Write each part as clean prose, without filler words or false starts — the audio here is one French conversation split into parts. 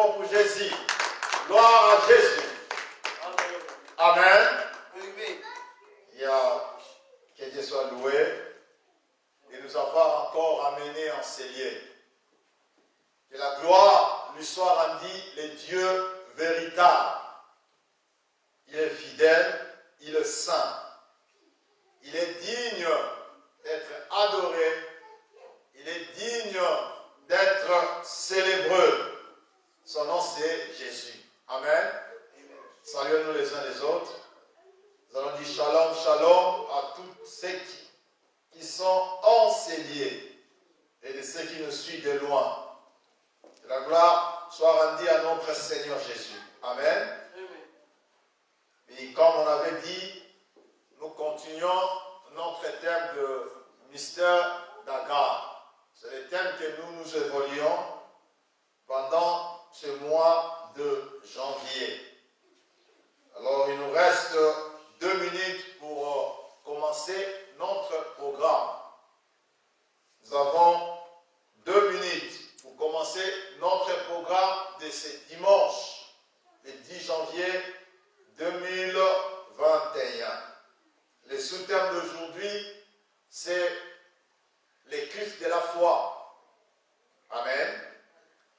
fort pour Jésus. Gloire à Jésus. Amen. Que Dieu soit loué et nous avoir encore amenés en ces lieux. Que la gloire lui soit rendue, le Dieu véritable. Il est fidèle, il est saint. Il est digne d'être adoré. Il est digne d'être célébré. Son nom c'est Jésus. Amen. Saluons-nous les uns les autres. Nous allons dire shalom, shalom à tous ceux qui sont enseignés et de ceux qui nous suivent de loin. Que la gloire soit rendue à notre Seigneur Jésus. Amen. Et comme on avait dit, nous continuons notre thème de mystère d'Agar. C'est le thème que nous évoluons pendant ce mois de janvier. Alors, il nous reste 2 minutes pour commencer notre programme. Nous avons 2 minutes pour commencer notre programme de ce dimanche, le 10 janvier 2021. Le sous-thème d'aujourd'hui, c'est les cultes de la foi. Amen.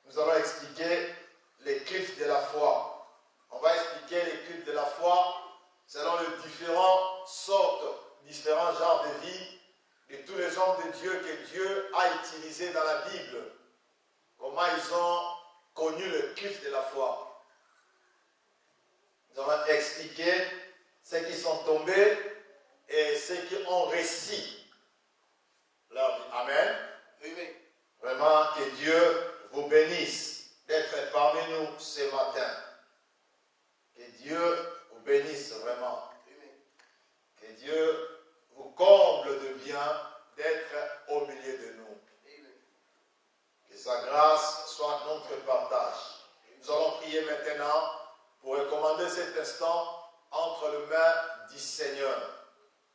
Nous allons expliquer les cultes de la foi. On va expliquer les cultes de la foi selon les différentes sortes, différents genres de vie de tous les hommes de Dieu que Dieu a utilisés dans la Bible. Comment ils ont connu le culte de la foi. Nous allons expliquer ceux qui sont tombés et ceux qui ont réussi leur vie. Amen. Oui. Vraiment que Dieu vous bénisse d'être parmi nous ce matin. Que Dieu vous bénisse vraiment. Que Dieu vous comble de bien d'être au milieu de nous. Que sa grâce soit notre partage. Nous allons prier maintenant pour recommander cet instant entre les mains du Seigneur.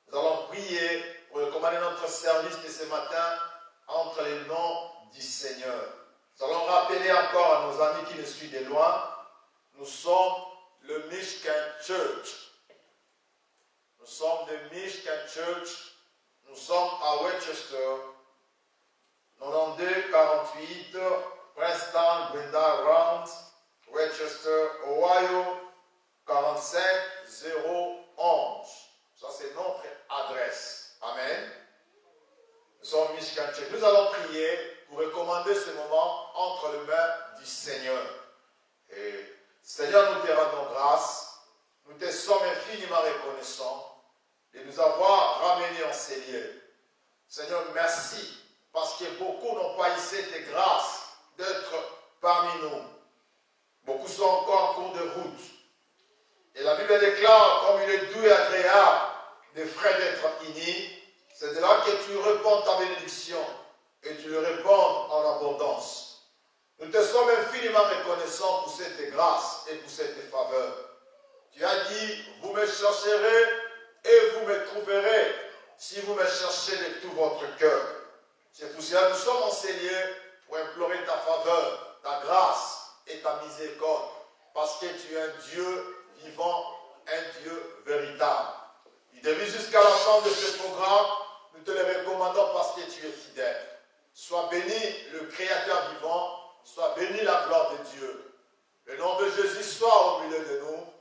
Nous allons prier pour recommander notre service de ce matin entre les mains du Seigneur. Nous allons rappeler encore à nos amis qui nous suivent de loin, nous sommes le Michigan Church. Nous sommes le Michigan Church. Nous sommes à Westchester, 9248 Preston Brenda Round, Westchester, Ohio, 45011. Ça, c'est notre adresse. Amen. Nous sommes Michigan Church. Nous allons prier pour recommander ce moment entre les mains du Seigneur. Et Seigneur, nous te rendons grâce. Nous te sommes infiniment reconnaissants de nous avoir ramenés en ces lieux. Seigneur, merci, parce que beaucoup n'ont pas eu cette grâce d'être parmi nous. Beaucoup sont encore en cours de route. Et la Bible déclare, comme il est doux et agréable des frères d'être unis, c'est de là que tu réponds ta bénédiction et tu le réponds en abondance. Nous te sommes infiniment reconnaissants pour cette grâce et pour cette faveur. Tu as dit, vous me chercherez et vous me trouverez si vous me cherchez de tout votre cœur. C'est pour cela que nous sommes en ces lieux pour implorer ta faveur, ta grâce et ta miséricorde. Parce que tu es un Dieu vivant, un Dieu véritable. Du début jusqu'à la fin de ce programme, nous te le recommandons parce que tu es fidèle. Sois béni le Créateur vivant, sois béni la gloire de Dieu. Le nom de Jésus soit au milieu de nous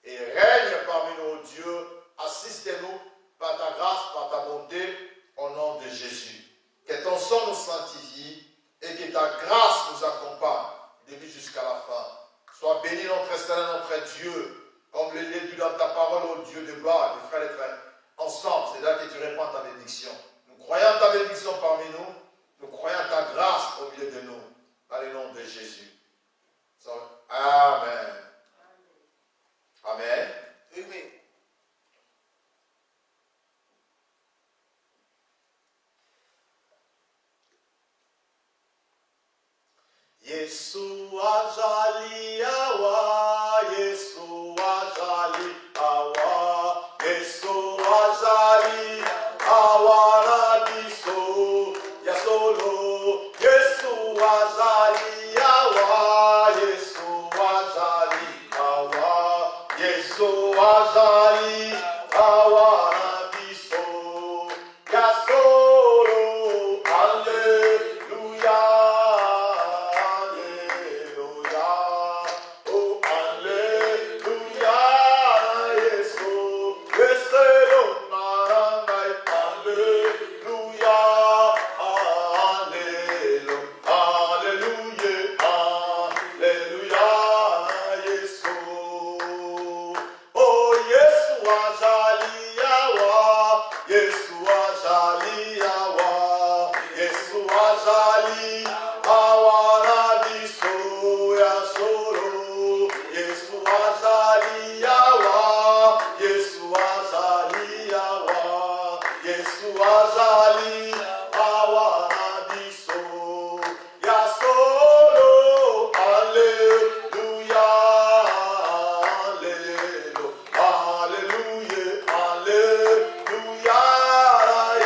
et règne parmi nous, Dieu. Assiste-nous par ta grâce, par ta bonté, au nom de Jésus. Que ton sang nous sanctifie et que ta grâce nous accompagne, du début jusqu'à la fin. Sois béni notre Seigneur, notre Dieu, comme il est dit dans ta parole, ô Dieu de gloire, les frères et frères. Ensemble, c'est là que tu répands ta bénédiction. Nous croyons ta bénédiction parmi nous, nous croyons ta grâce au milieu de nous, dans le nom de Jésus. Amen. Amen. Amen. Yesu ajali awa, Yesu ajali awa, Yesu ajali awa nabiso, ya solo, Yesu ajali awa, Yesu azali awana biso ya solo. Yesu azali yawa, Yesu azali yawa, Yesu azali awana biso ya solo. Alléluia, alléluia, alléluia, alléluia.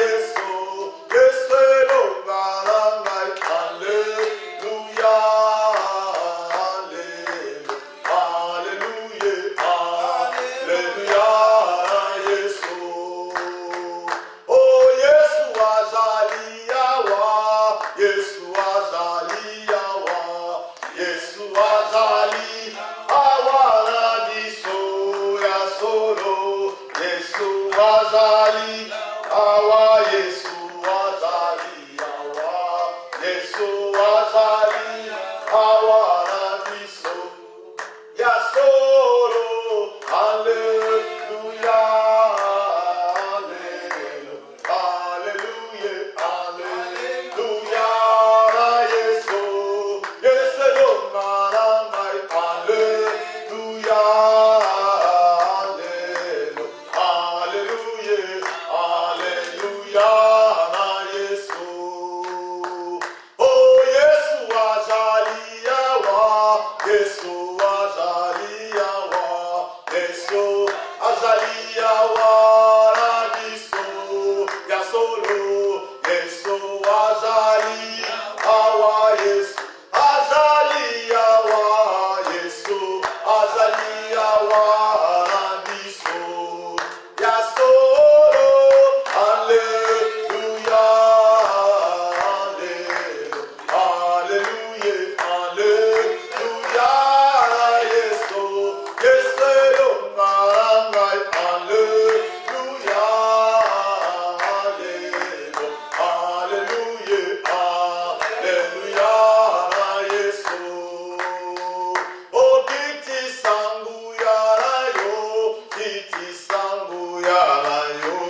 Yesu, Yesu longalangai. Alléluia, alléluia, alléluia, Yesu. Oh, Yesu azali yawa, Yesu azali yawa, Yesu azali awana biso ya solo. Yesu azali awa, Yesu azali awa, Yesu azali awana biso ya solo. Alléluia, alléluia, alléluia, Yesu, Yesu longalangai. Alléluia, alléluia, alléluia, Yesu. Oh, Yesu azali yawa, Yesu azali yawa, Yesu azali yawa na biso ya solo. Yesu azali awa, Yesu azali yawa, Yesu azali yawa na biso ya solo. Alléluia, alléluia, alléluia, Yesu, Yesu longalangai. Alléluia, alléluia, alléluia, Yesu. Oh, kiti sangu yarayo, kiti sangu yarayo,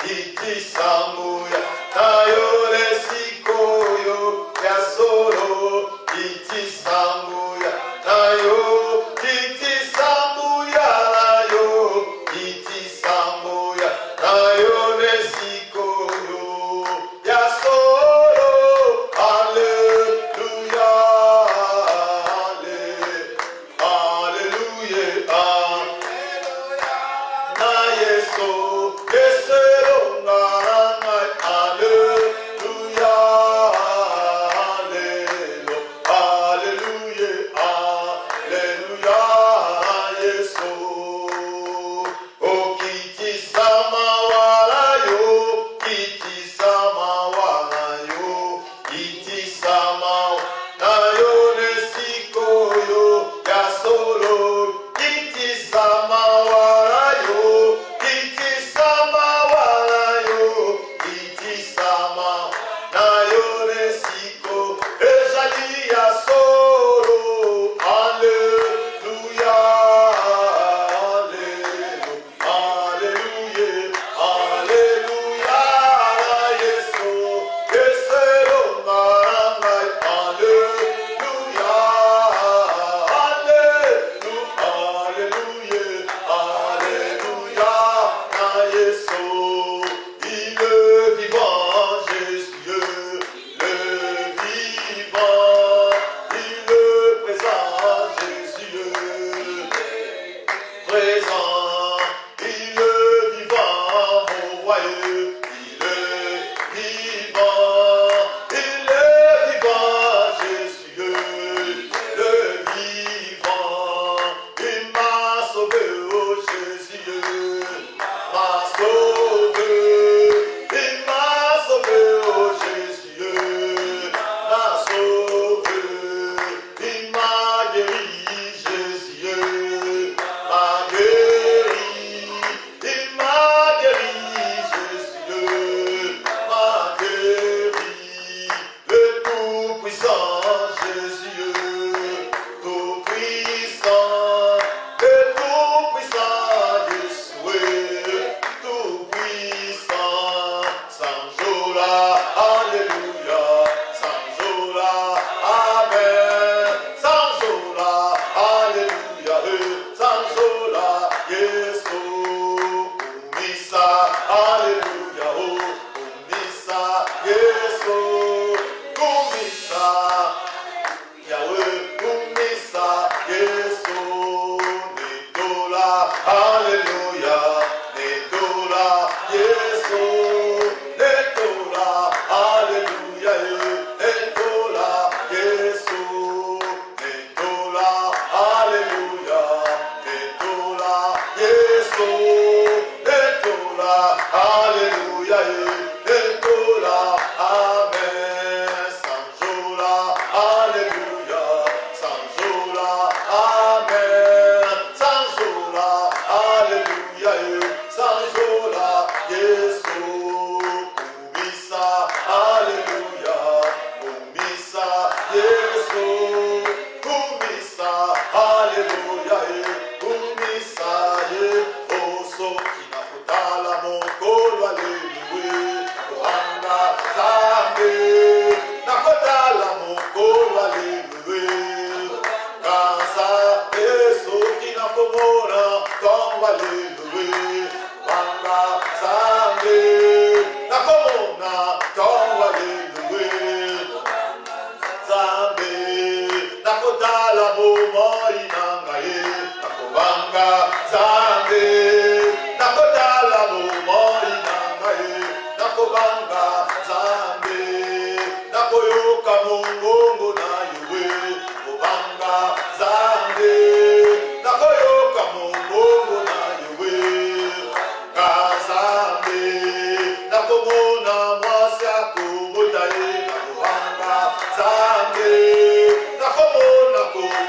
kiti sangu yarayo lesikoyo ya solo. Kiti sangu yarayo, kiti sangu yarayo, kiti sangu yarayo lesikoyo ya solo. Alléluia, alléluia, na Yesu, Yesu longalangai. Alléluia, alléluia, alléluia, Yesu. Oh, kiti sama walayo, kiti sama walayo, kiti sama walayo nesikoyo ya solo. Kiti sama walayo, kiti sama walayo, kiti sama nayo nesiko ezali ya solo. Alléluia, alléluia, alléluia, Yesu, Yesu longalangai. Alléluia, alléluia, alléluia, Yesu. Il est vivant, Jésus, le vivant, il est présent, Jésus, présent, il est vivant, mon royaume, il est vivant, Jésus, le vivant, il m'a sauvé, oh Jésus, m'a sauvé, il m'a sauvé, oh Jésus, m'a sauvé, il m'a guéri, Jésus, m'a guéri, il m'a guéri, Jésus, m'a guéri, le Tout-Puissant, Jésus, Tout-Puissant, le Tout-Puissant, Jésus, Tout-Puissant, Sanjola, Alléluia, Alléluia, Hosanna.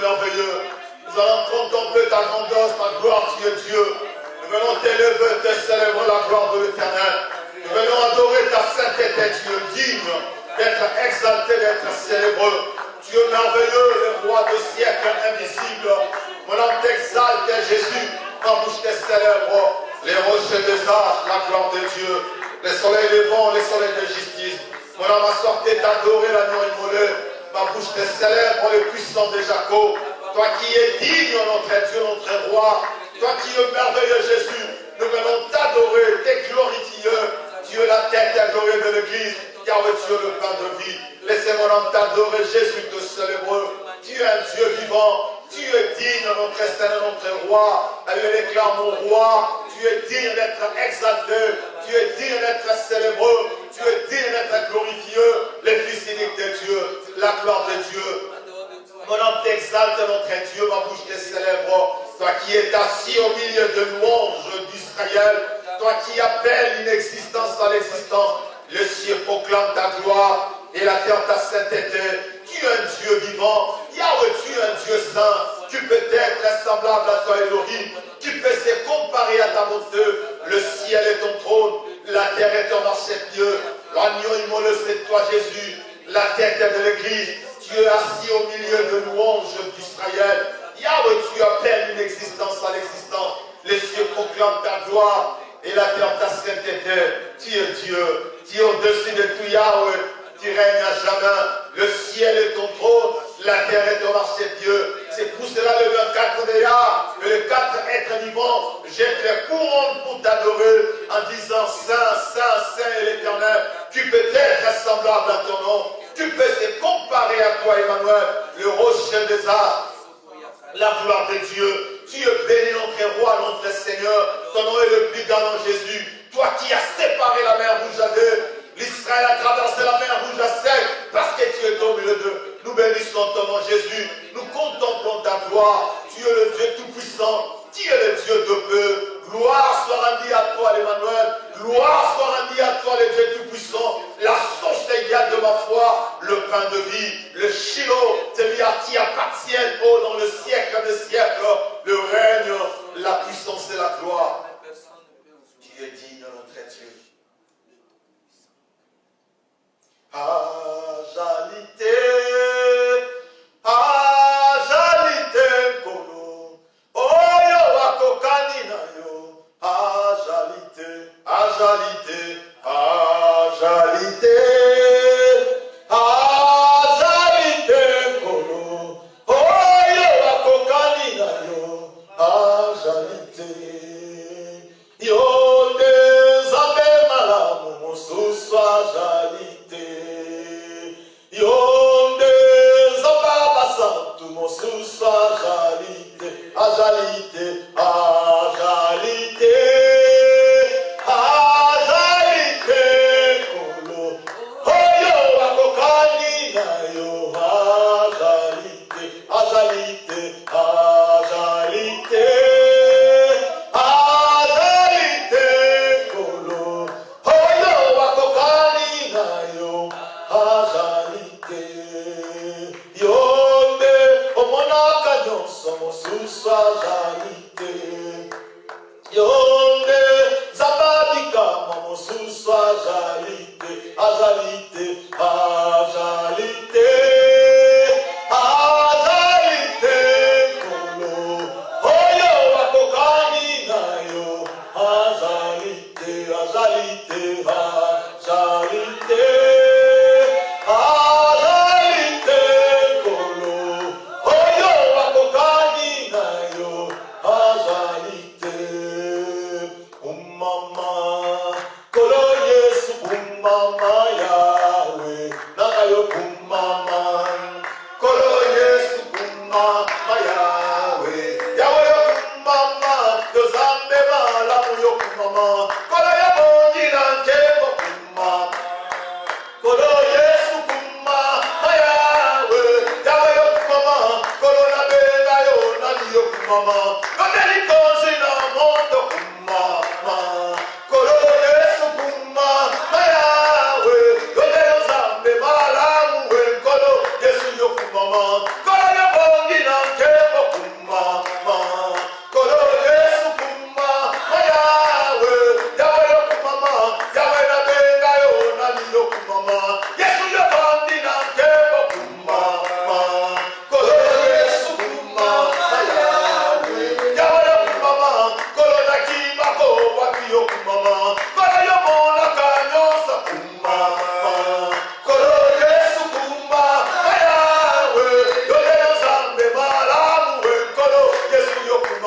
merveilleux. Nous allons contempler ta grandeur, ta gloire, tu es Dieu. Nous venons t'élever, te célébrer la gloire de l'Éternel. Nous venons adorer ta sainteté, tu es digne d'être exalté, d'être célébré. Tu es merveilleux, le roi de siècle invisible. Mon âme t'exalte, Jésus. Ma bouche te célèbre. Les rochers des âges, la gloire de Dieu. Les soleils levants, les soleils de justice. Mon âme a sorti d'adorer l'agneau immolé. Ma bouche te célèbre, le puissant de Jacob. Toi qui es digne, notre Dieu, notre roi. Toi qui es merveilleux, Jésus. Nous venons t'adorer, te glorifier. Tu es la tête adorée de l'Église. Yahweh, tu es le pain de vie. Laissez mon âme t'adorer, Jésus te célèbre. Tu es un Dieu vivant. Tu es digne, notre Seigneur, notre roi. Elle déclare mon roi. Tu es digne d'être exalté. Tu es digne d'être célébré. Tu es digne d'être glorifié. Les fils uniques de Dieu. La gloire de Dieu. Mon âme t'exalte, notre Dieu. Ma bouche te célèbre. Toi qui es assis au milieu de louanges d'Israël. Toi qui appelles l'inexistence à l'existence. Le ciel proclame ta gloire et la terre ta sainteté. Tu es un Dieu vivant. Yahweh, tu es un Dieu saint. Tu peux être semblable à toi, Elohim. Tu peux se comparer à ta bonté. Le ciel est ton trône. La terre est ton marchepied. L'agneau immolé, c'est toi, Jésus. La tête de l'Église. Tu es assis au milieu de louanges d'Israël. Yahweh, tu appelles une existence à l'existence. Les cieux proclament ta gloire et la terre ta sainteté. Tu es Dieu. Tu es au-dessus de tout, Yahweh. Tu règnes à jamais. Le ciel est ton trône, la terre est ton marchepied. C'est pour cela le 24 de Yah, que les quatre êtres vivants jettent les couronnes pour t'adorer en disant Saint, Saint, Saint est l'Éternel. Tu peux être semblable à ton nom. Tu peux se comparer à toi, Emmanuel, le rocher des âges. La gloire de Dieu. Tu es béni, notre roi, notre Seigneur. Ton nom est le plus grand en Jésus. Toi qui as séparé la mer rouge à deux. L'Israël a traversé la mer rouge à sec parce que tu es au milieu d'eux. Nous bénissons ton nom, Jésus. Nous contemplons ta gloire. Tu es le Dieu tout-puissant. Tu es le Dieu de paix. Gloire soit rendue à toi, l'Emmanuel. Gloire soit rendue à toi, le Dieu tout-puissant. La source égale de ma foi, le pain de vie, le Shiloh, celui à qui appartiennent, oh, dans le siècle des siècles, le règne, la puissance et la gloire. Tu es digne, notre Dieu. Ajalité, ajalité kono, oyo wakokani na yo. Ajalité, ajalité, ajalité, ajalité kono, oyo wakokani na yo. Ajalité, yo nzambe malamu mosusu ajalité. Yonde Zambaba Santu Mosusu Ajalite, Ajalite, Ajalite, Ajalite Kolo, Oyo Wakokani na yo, Ajalite, Ajalite, Ajalite, Ajalite Kolo, Oyo Wakokani na yo, Ajalite. Yonde omonaka nyonso mosusu ajalite. Yonde zababikama mosusu ajalite. Ajalite, ajalite, ajalite kolo. Oyo wakokani na yo. Ajalite, ajalite, ajalite. Mama, kadeli kozi na moto kumama, kolo Yesu kumama, mayawe, kodelo zambe malamu we kolo Yesu yo kumama, kolo ya bongi na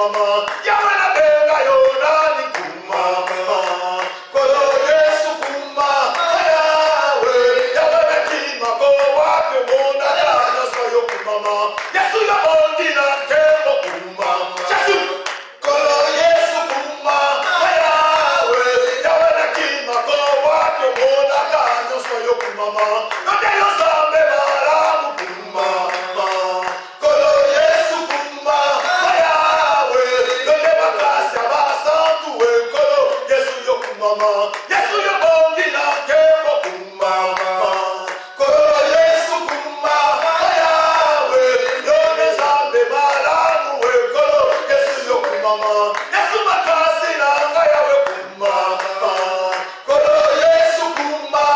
kumama. Yahweh na benga yona ni kumama. Kolo Yesu kuma. Yahweh, Yahweh na kima ko wake mona dana soyo kumama. Yesu ya bondi na kemo kumama. Yesu. Kolo Yesu kuma. Yahweh, Yahweh na kima ko wake mona dana soyo kumama. Yote yosambe maramu kumama. Kolo Yesu kuma. Yahweh, yote bakasi abasantu we kolo Yesu yo kumama. Yesu yo bondi na kemo kumama. Kolo Yesu kuma. Yahweh, yote zambe maramu we kolo Yesu yo kumama. Yesu bakasi na ngaya we kumama. Kolo Yesu kuma.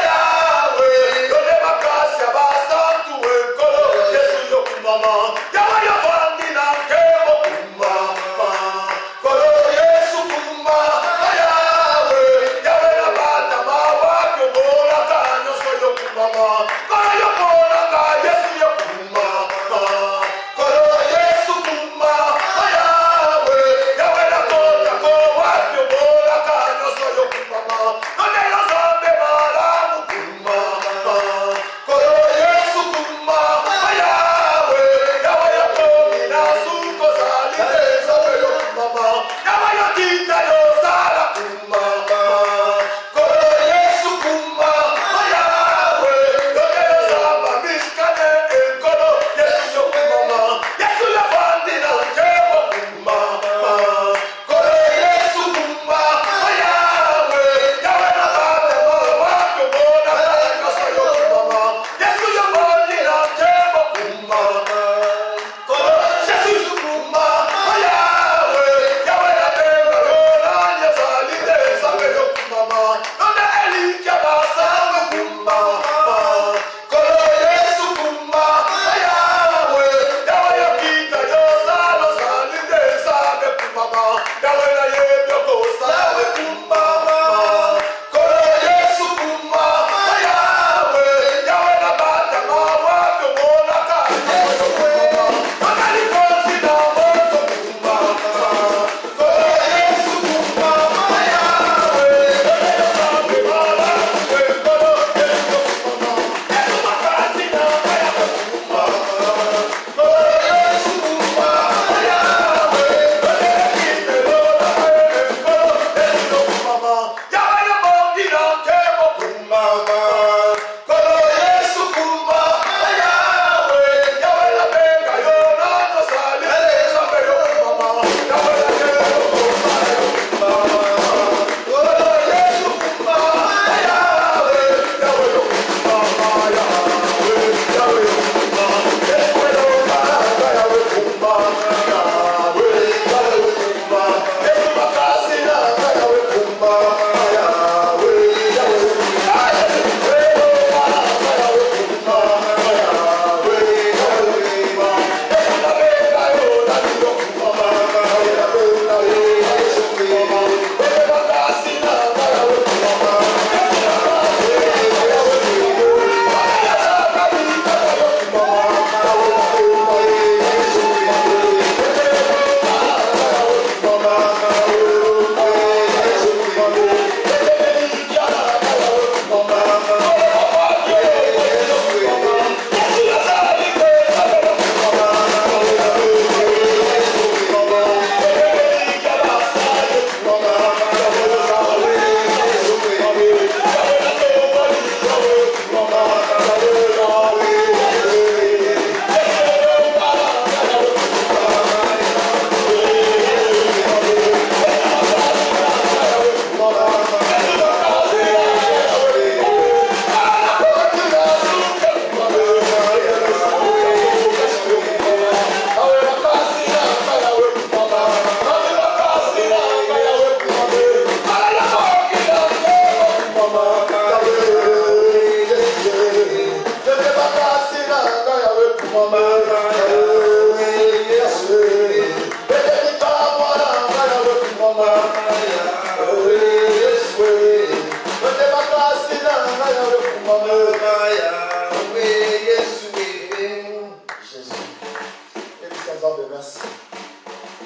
Yahweh, yote bakasi abasantu we kolo Yesu yo kumama. Yahweh yo bondi na kemo kumama. Kolo Yesu kuma. Yahweh, Yahweh na bata mawake mona kanyo so yo kumama. Kolo yo mona nga Yesu yo kumama. Kolo Yesu kuma. Yahweh, Yahweh na kota ko wake mona kanyo so yo kumama. None yo zambe maramu kumama. Kolo Yesu kuma. Yahweh, Yahweh ya komi na suko zalite zambe yo kumama. Yahweh yo tita yo sala kumama. Kolo Yesu kuma. Yahweh, yote yo zamba mishkane kolo Yesu yo kumama. Yesu yo bandi na kemo kumama. Kolo Yesu kuma. Yahweh, Yahweh na bate mawake mona kanyo so yo kumama. Yesu yo bandi na kemo kumama. Kolo Yesu kuma. Yahweh, Yahweh na benga yona nyezalite zambe yo kumama. None elike basawe kumama. Kolo Yesu kuma. Yahweh, Yahweh yo kita yo salo zalite zambe kumama. Yahweh na yebyo kosawe kumama. Kolo Yesu kuma. Yahweh, Yahweh na bata mawake mona kanyo so yo kumama. None likosi na moto kumama. Kolo Yesu kuma. Yahweh, yote yo zambe maramu we kolo Yesu yo kumama. Yesu makasi na ngaya we kumama. Kolo Yesu kuma. Yahweh, yote yo kite yo na we kolo Yesu yo kumama. Yahweh yo bondi na kemo kumama. Kolo Yesu kuma. Yahweh, Yahweh na benga yo na nyozalite zambe yo kumama. Yahweh na kemo kumama yo kumama. Kolo Yesu kuma. Yahweh, Yahweh yo kumama. Yahweh, Yahweh yo kumama. Yesu yo baraka Yahweh kumama. Yahweh, Yahweh yo kumama. Yesu makasi na Yahweh kumama. Yahweh, Yahweh yo kumama. Yesu yo baraka Yahweh kumama. Yahweh, Yahweh yo kumama. Yesu na benga yo na yo kumama. Yahweh na benga yo na Yesu kumama. Yesu makasi na Yahweh kumama. Yesu na makasi na Yahweh kumama.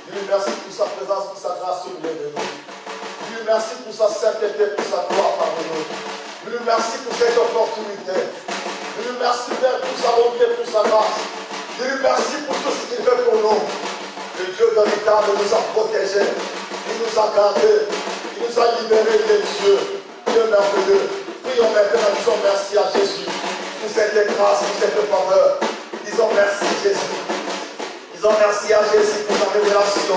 Dis-lui merci pour sa présence, pour sa grâce au milieu de nous. Dis-lui merci pour sa sainteté, pour sa gloire parmi nous. Dis-lui merci pour cette opportunité. Dis-lui merci Père pour sa bonté, pour sa grâce. Dis-lui merci pour tout ce qu'il fait pour nous. Le Dieu véritable nous a protégés. Il nous a gardés. Il nous a libérés des dieux. Dieu merveilleux. Prions maintenant, disons merci à Jésus pour cette grâce, pour cette faveur. Disons merci Jésus. Disons merci à Jésus pour sa révélation.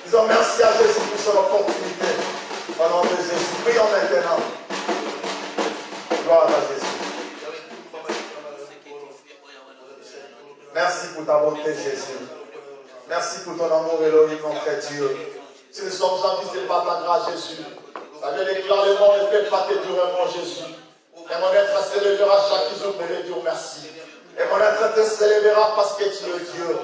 Disons merci à Jésus pour son opportunité. Au nom de Jésus. Prions maintenant. Gloire à Jésus. Merci pour ta bonté, Jésus. Merci pour ton amour Elohim, mon frère Dieu. Si nous sommes envisés par ta grâce, Jésus, ça vient déclarer le monde ne fait pas tes durement, Jésus. Et mon être s'élèvera chaque jour de le dire merci. Et mon être te s'élèvera parce que tu es Dieu.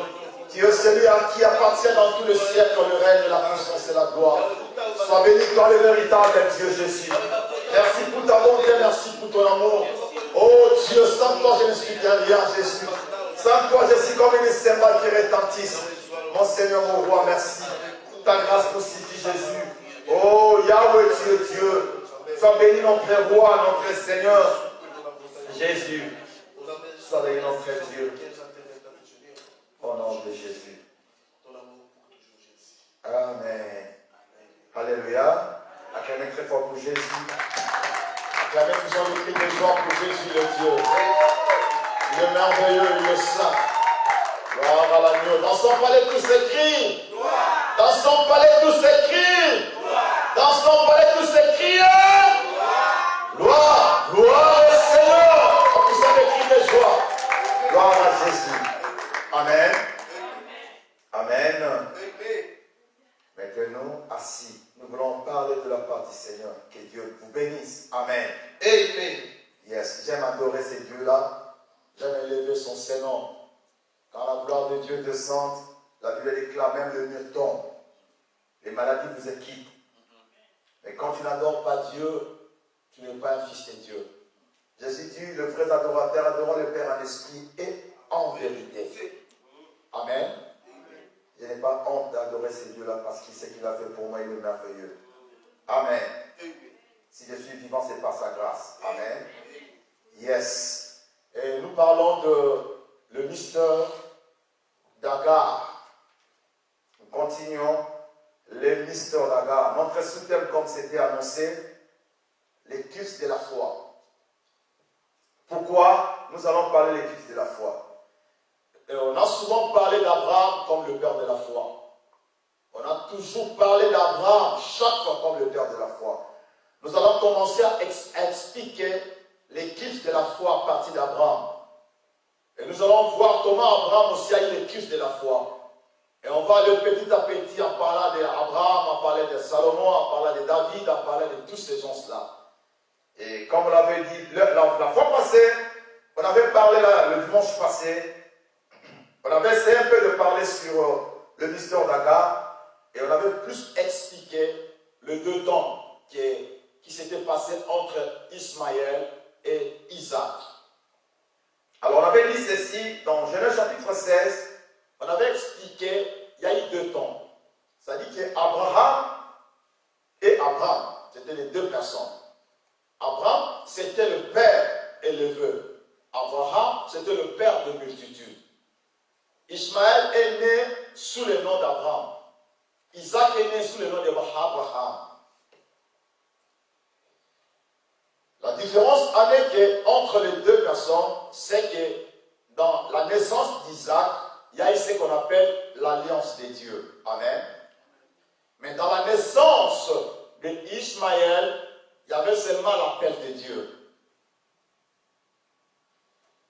Tu es celui à qui appartient dans tout le siècle le règne, la puissance et la gloire. Sois béni toi le véritable Dieu Jésus. Merci pour ta bonté, merci pour ton amour. Oh Dieu, sans toi je ne suis rien, Jésus. Sans toi je suis comme une cymbale qui retentisse. Mon Seigneur, mon roi, merci. Ta grâce nous suffit, Jésus. Oh Yahweh, tu es Dieu. Sois béni notre roi, notre Seigneur. Jésus. Sois béni notre Dieu. Au nom de Jésus. Amen. Alléluia. Acclamez très fort pour Jésus. Acclamez tous en le cri de joie pour Jésus le Dieu. Il est merveilleux, il est saint. Gloire à l'agneau. Dans son palais tous s'écrit. Dans son palais tous s'écrit. Dans son palais tous s'écrit. Gloire, gloire au Seigneur. En poussant des cris de joie. Gloire à Jésus. Amen. Amen. Maintenant, assis, nous voulons parler de la part du Seigneur. Que Dieu vous bénisse. Amen. Amen. Yes, j'aime adorer ces dieux-là. J'aime élever son Seigneur. Quand la gloire de Dieu descend, la Bible déclare même le mur tombe. Les maladies vous quittent. Mais quand tu n'adores pas Dieu, tu n'es pas un fils de Dieu. Jésus dit, le vrai adorateur adorant le Père en esprit et en vérité. Amen. Je n'ai pas honte d'adorer ces dieux-là parce qu'il sait qu'il a fait pour moi, il est merveilleux. Amen. Si je suis vivant, c'est par sa grâce. Amen. Yes. Et nous parlons de le mystère d'Agar. Nous continuons le mystère d'Agar. Notre sous-thème, comme c'était annoncé, l'éclipse de la foi. Pourquoi nous allons parler de l'éclipse de la foi? Et on a souvent parlé d'Abraham comme le père de la foi. On a toujours parlé d'Abraham chaque fois comme le père de la foi. Nous allons commencer à expliquer l'éclipse de la foi à partir d'Abraham. Et nous allons voir comment Abraham aussi a eu l'éclipse de la foi. Et on va aller petit à petit en parlant d'Abraham, en parlant de Salomon, en parlant de David, en parlant de tous ces gens-là. Et comme on l'avait dit la fois passée, on avait parlé le dimanche passé, on avait essayé un peu de parler sur le mystère d'Agar, et on avait plus expliqué le deux temps qui s'était passé entre Ismaël et Isaac. Alors on avait dit ceci dans Genèse chapitre 16, on avait expliqué il y a eu deux temps. C'est-à-dire qu'Abraham et Abraham, c'était les deux personnes. Abraham, c'était le père éleveur. Abraham, c'était le père de multitudes. Ismaël est né sous le nom d'Abraham. Isaac est né sous le nom d'Abraham. La différence entre les deux personnes, c'est que dans la naissance d'Isaac, il y a ce qu'on appelle l'alliance des dieux. Amen. Mais dans la naissance d'Ismaël, il y avait seulement l'appel de Dieu.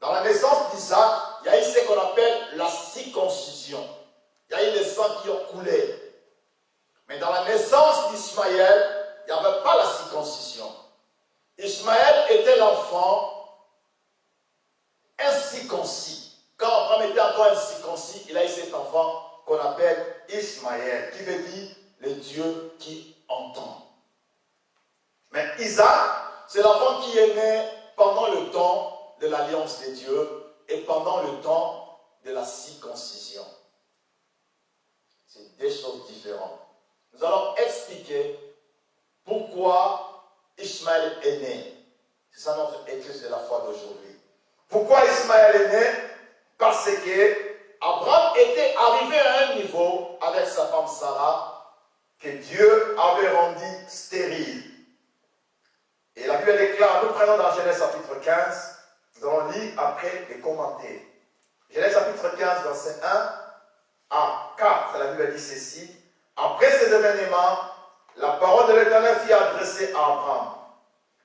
Dans la naissance d'Isaac, il y a eu ce qu'on appelle la circoncision. Il y a eu les sangs qui ont coulé. Mais dans la naissance d'Ismaël, il n'y avait pas la circoncision. Ismaël était l'enfant incirconcis. Quand Abraham était encore incirconcis, il a eu cet enfant qu'on appelle Ismaël, qui veut dire le Dieu qui entend. Mais Isaac, c'est l'enfant qui est né pendant le temps de l'alliance des dieux et pendant le temps de la circoncision. C'est deux choses différents. Nous allons expliquer pourquoi Ismaël est né. C'est ça notre éclipse de la foi d'aujourd'hui. Pourquoi Ismaël est né? Parce que Abraham était arrivé à un niveau avec sa femme Sarah que Dieu avait rendu stérile. Et la Bible déclare, nous prenons dans Genèse chapitre 15, nous allons lire après et commenter. Genèse chapitre 15, verset 1 à 4, la Bible dit ceci. Après ces événements, la parole de l'Éternel fut adressée à Abraham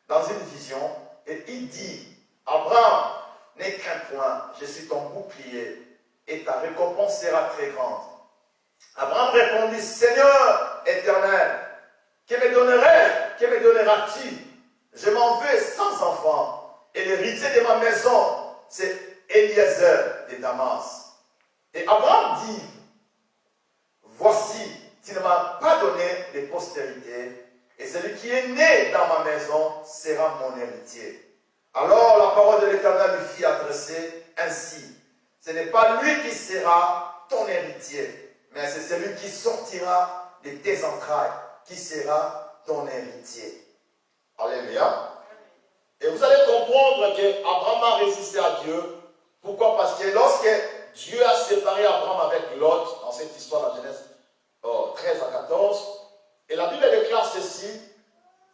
dans une vision, et il dit, Abraham, n'aie craint point, je suis ton bouclier, et ta récompense sera très grande. Abraham répondit, Seigneur éternel, que me donnerais-je, que me donneras-tu? Je m'en vais sans enfant, et l'héritier de ma maison, c'est Eliezer de Damas. Et Abraham dit, voici, tu ne m'as pas donné de postérité, et celui qui est né dans ma maison sera mon héritier. Alors la parole de l'Éternel lui fit adresser ainsi, ce n'est pas lui qui sera ton héritier, mais c'est celui qui sortira de tes entrailles, qui sera ton héritier. Alléluia. Et vous allez comprendre qu'Abraham a résisté à Dieu. Pourquoi? Parce que lorsque Dieu a séparé Abraham avec Lot, dans cette histoire de Genèse 13 à 14, et la Bible déclare ceci,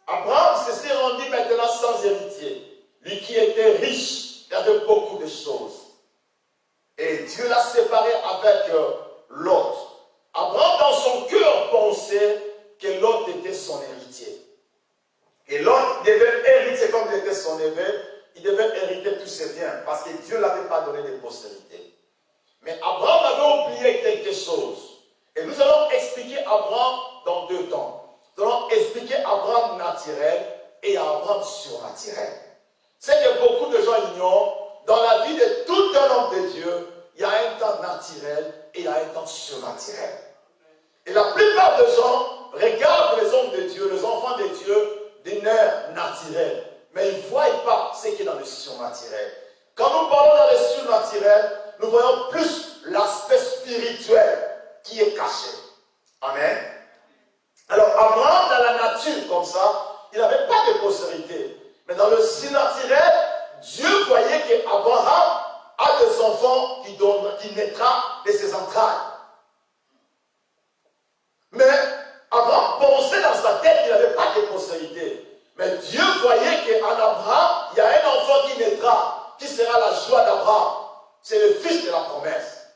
Abraham s'est rendu maintenant sans héritier. Lui qui était riche, il avait beaucoup de choses. Et Dieu l'a séparé avec Lot. Abraham, dans son cœur, pensait que Lot était son héritier. Et Lot devait hériter, comme il était son neveu, il devait hériter tous ses biens, parce que Dieu ne l'avait pas donné de postérité. Mais Abraham avait oublié quelque chose. Et nous allons expliquer Abraham dans deux temps. Nous allons expliquer Abraham naturel et Abraham surnaturel. C'est que beaucoup de gens ignorent, dans la vie de tout un homme de Dieu, il y a un temps naturel et il y a un temps surnaturel. Et la plupart des gens regardent les hommes de Dieu, les enfants de Dieu, d'une ère naturelle. Mais ils ne voient pas ce qui est dans le surnaturel. Quand nous parlons dans le surnaturel, nous voyons plus l'aspect spirituel qui est caché. Amen. Alors Abraham, dans la nature, comme ça, il n'avait pas de postérité. Mais dans le surnaturel, Dieu voyait qu'Abraham a des enfants qui naîtra de ses entrailles. Mais Abraham pensait dans sa tête qu'il n'avait pas de postérité. Mais Dieu voyait qu'en Abraham, il y a un enfant qui naîtra, qui sera la joie d'Abraham. C'est le fils de la promesse.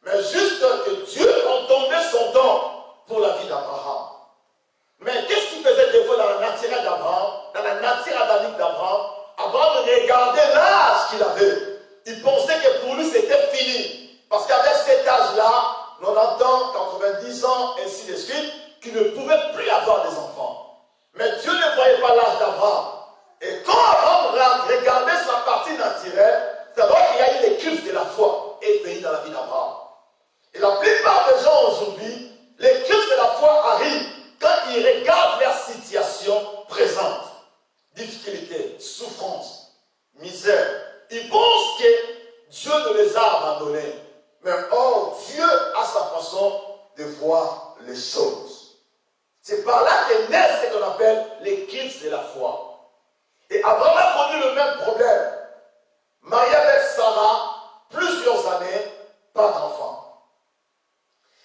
Mais juste que Dieu entendait son temps pour la vie d'Abraham. Mais qu'est-ce qui faisait défaut dans la nature d'Abraham, dans la nature adamique d'Abraham? Abraham regardait l'âge qu'il avait. Il pensait que pour lui c'était fini. Parce qu'avec cet âge-là, 90 ans, 90 ans, ainsi de suite, qu'il ne pouvait plus avoir des enfants. Mais Dieu ne voyait pas l'âge d'Abraham. Et quand Abraham regardait sa partie naturelle, c'est alors qu'il y a eu l'éclipse de la foi et venu dans la vie d'Abraham. Et la plupart des gens aujourd'hui, l'éclipse de la foi arrive quand ils regardent leur situation présente. Difficulté, souffrance, misère. Ils pensent que Dieu ne les a abandonnés. Mais or, Dieu a sa façon de voir les choses. C'est par là que naît ce qu'on appelle l'éclipse de la foi. Et Abraham a connu le même problème. Marié avec Sarah, plusieurs années, pas d'enfant.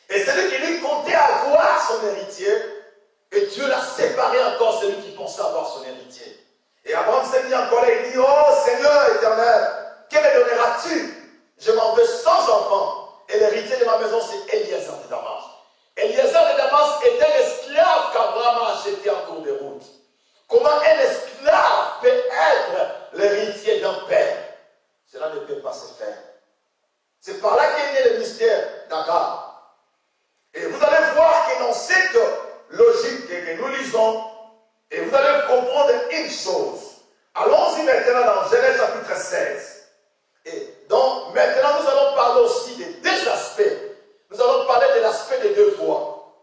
Et celui qui lui comptait avoir son héritier, et Dieu l'a séparé encore, celui qui pensait avoir son héritier. Et Abraham s'est mis en colère, il dit, oh Seigneur éternel, que me donneras-tu? Je m'en vais sans enfant. Et l'héritier de ma maison, c'est Eliezer de Damas. Eliezer de Damas était l'esclave qu'Abraham a acheté en cours de route. Comment un esclave peut être l'héritier d'un père? Cela ne peut pas se faire. C'est par là qu'est né le mystère d'Agar. Et vous allez voir que dans cette logique que nous lisons, et vous allez comprendre une chose. Allons-y maintenant dans Genèse chapitre 16. Et donc maintenant nous allons parler aussi de deux aspects. Nous allons parler de l'aspect des deux voies.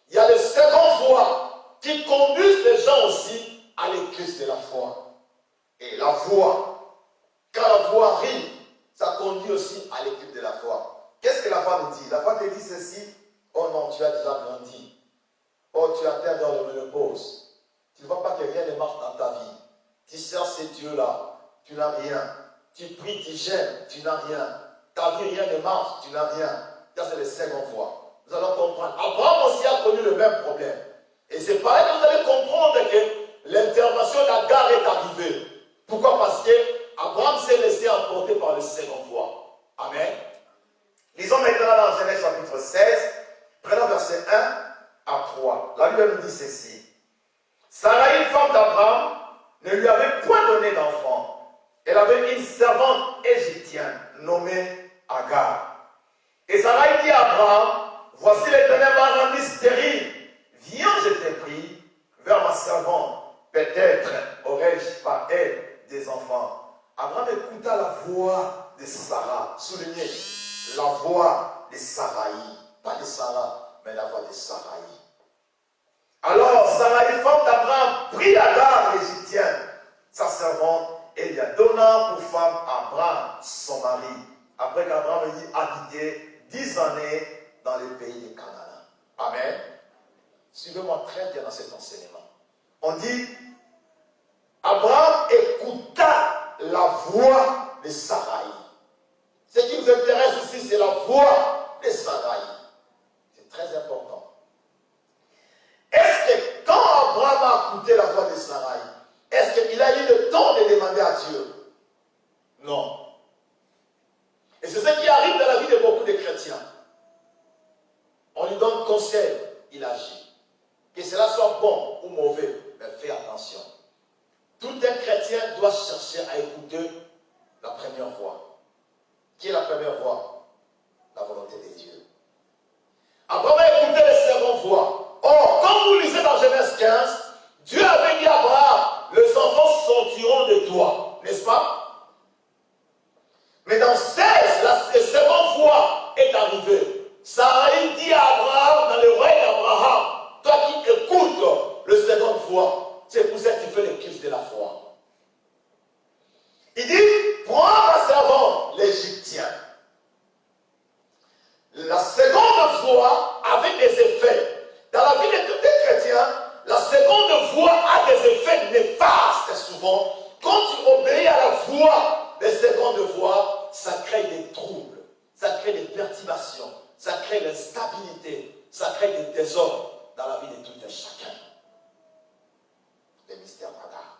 Il y a les secondes voies qui conduisent les gens aussi à l'éclipse de la foi. Et la voie, quand la voie arrive, ça conduit aussi à l'éclipse de la foi. Qu'est-ce que la foi nous dit? La foi te dit ceci, on non, tu as déjà grandi. Oh, tu atteins dans le ménopause. Tu ne vois pas que rien ne marche dans ta vie. Tu sers ces dieux-là, tu n'as rien. Tu pries, tu gênes, tu n'as rien. Ta vie, rien ne marche, tu n'as rien. Ça, c'est la seconde fois. Nous allons comprendre. Abraham aussi a connu le même problème. Et c'est pareil que vous allez comprendre que l'intervention d'Agar est arrivée. Pourquoi? Parce que Abraham s'est laissé emporter par le second fois. Amen. Lisons maintenant dans Genèse chapitre 16, prenons verset 1 à 3. La Bible nous dit ceci. Sarai, femme d'Abraham, ne lui avait point donné d'enfant. Elle avait une servante égyptienne nommée Agar. Et Sarai dit à Abraham, voici l'Éternel m'a rendu stérile. Viens, je t'ai pris vers ma servante. Peut-être aurais-je par elle des enfants. Abraham écouta la voix de Sarah. Soulignez, la voix de Sarai. Pas de Sarah, mais la voix de Sarai. Alors Sarai, femme d'Abraham, prit Agar, l'Égyptienne, sa servante, et lui donna pour femme Abraham, son mari. Après qu'Abraham ait habité 10 années dans le pays de Canaan. Amen. Suivez-moi très bien dans cet enseignement. On dit, Abraham écouta la voix de Sarai. Ce qui nous intéresse ici, c'est la voix de Sarai. C'est très important. Est-ce que quand Abraham a écouté la voix de Sarai, est-ce qu'il a eu le temps de demander à Dieu? Non. Et c'est ce qui arrive dans la vie de beaucoup de chrétiens. On lui donne conseil, il agit. Que cela soit bon ou mauvais, mais fais attention. Tout un chrétien doit chercher à écouter la première voix. Qui est la première voix? La volonté de Dieu. Abraham a écouté les secondes voix. Or, quand vous lisez dans Genèse 15, Dieu avait dit à Abraham, les enfants sortiront de toi, n'est-ce pas? Mais dans 16, la seconde voix est arrivée. Sarai dit à Abraham, dans l'oreille d'Abraham, toi qui écoutes le seconde voix, c'est pour ça que tu fais l'éclipse de la foi. Il dit, prends ma servante, l'Égyptien. La seconde voix avait des effets. Dans la vie de tous les chrétiens, la seconde voix a des effets néfastes souvent. Quand tu obéis à la voix des secondes voix, ça crée des troubles, ça crée des perturbations, ça crée l'instabilité, ça crée des désordres dans la vie de tout un chacun. Les mystères d'Agar.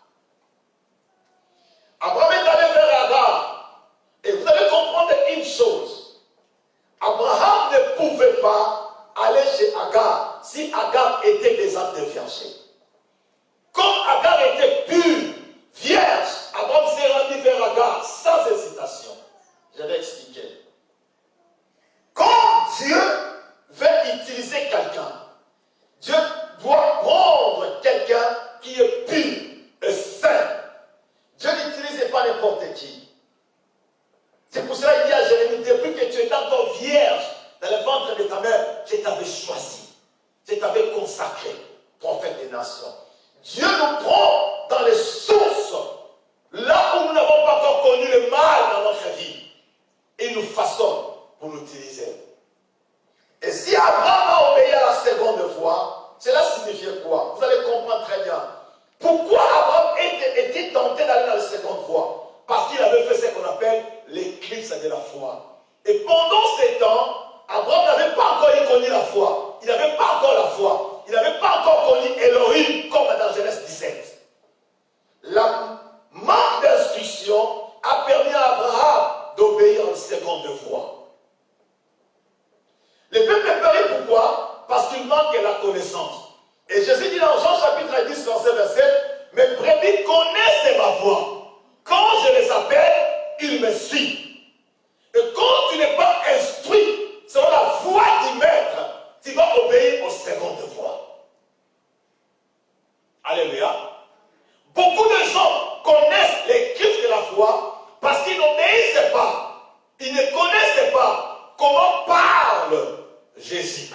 Abraham est allé vers Agar. Et vous allez comprendre une chose. Abraham ne pouvait pas aller chez Agar si Agar était déjà déviergée. Comme Agar était pure, vierge, Abraham s'est rendu vers Agar sans hésitation. Je vais expliquer. Quand Dieu veut utiliser quelqu'un, Dieu doit prendre quelqu'un qui est pur et saint. Dieu n'utilise pas n'importe qui. C'est pour cela qu'il dit à Jérémie, depuis que tu étais encore vierge dans le ventre de ta mère, je t'avais choisi, je t'avais consacré, prophète des nations. Dieu nous prend dans les sources, là où nous n'avons pas encore connu le mal dans notre vie, et il nous façonne pour l'utiliser. Et si Abraham a obéi à la seconde voix, cela signifiait quoi? Vous allez comprendre très bien. Pourquoi Abraham était tenté d'aller dans la seconde voie? Parce qu'il avait fait ce qu'on appelle l'éclipse de la foi. Et pendant ces temps, Abraham n'avait pas encore connu la foi. Il n'avait pas encore la foi. Il n'avait pas encore connu Elohim, comme dans Genèse 17. La manque d'instruction a permis à Abraham d'obéir à une seconde voie. Le peuple est péri, pourquoi? Parce qu'il manque de la connaissance. Et Jésus dit dans Jean chapitre 10, verset 7, mes brebis connaissent ma voix. Quand je les appelle, ils me suivent. Et quand tu n'es pas instruit selon la voix du maître, tu vas obéir aux secondes voix. Alléluia. Beaucoup de gens connaissent les cris de la foi parce qu'ils n'obéissent pas. Ils ne connaissent pas comment parle Jésus.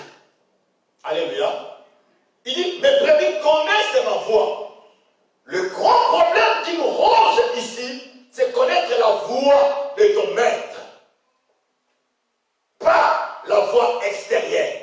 Alléluia. Il dit, mes brebis connaissent ma voix. Le grand problème qui nous ronge ici, c'est connaître la voix de ton maître. Pas la voix extérieure.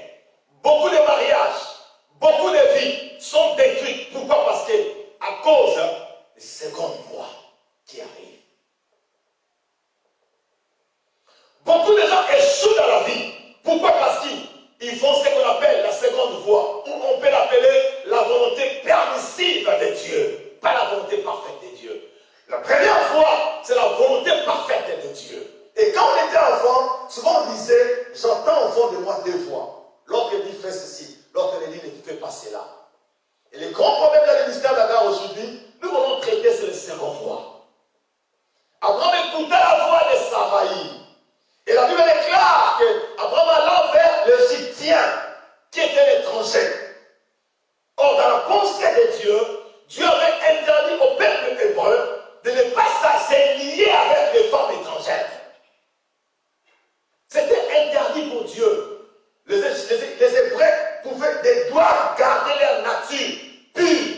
ils font ce qu'on appelle la seconde voie, ou on peut l'appeler la volonté permissive de Dieu, pas la volonté parfaite de Dieu. La première voie, c'est la volonté parfaite de Dieu. Et quand on était enfant, souvent on disait, j'entends au fond de moi deux voix. L'autre dit fais ceci, l'autre dit ne fais pas cela. Et le grand problème dans le ministère d'Agar aujourd'hui, nous voulons traiter sur les secondes voies. Abraham écouta la voix de Saraï. Et la Bible déclare qu'Abraham alla vers l'Égyptien, qui était l'étranger. Or, dans la pensée de Dieu, Dieu avait interdit au peuple hébreu de ne pas s'allier avec les femmes étrangères. C'était interdit pour Dieu. Les Hébreux doivent garder leur nature pure.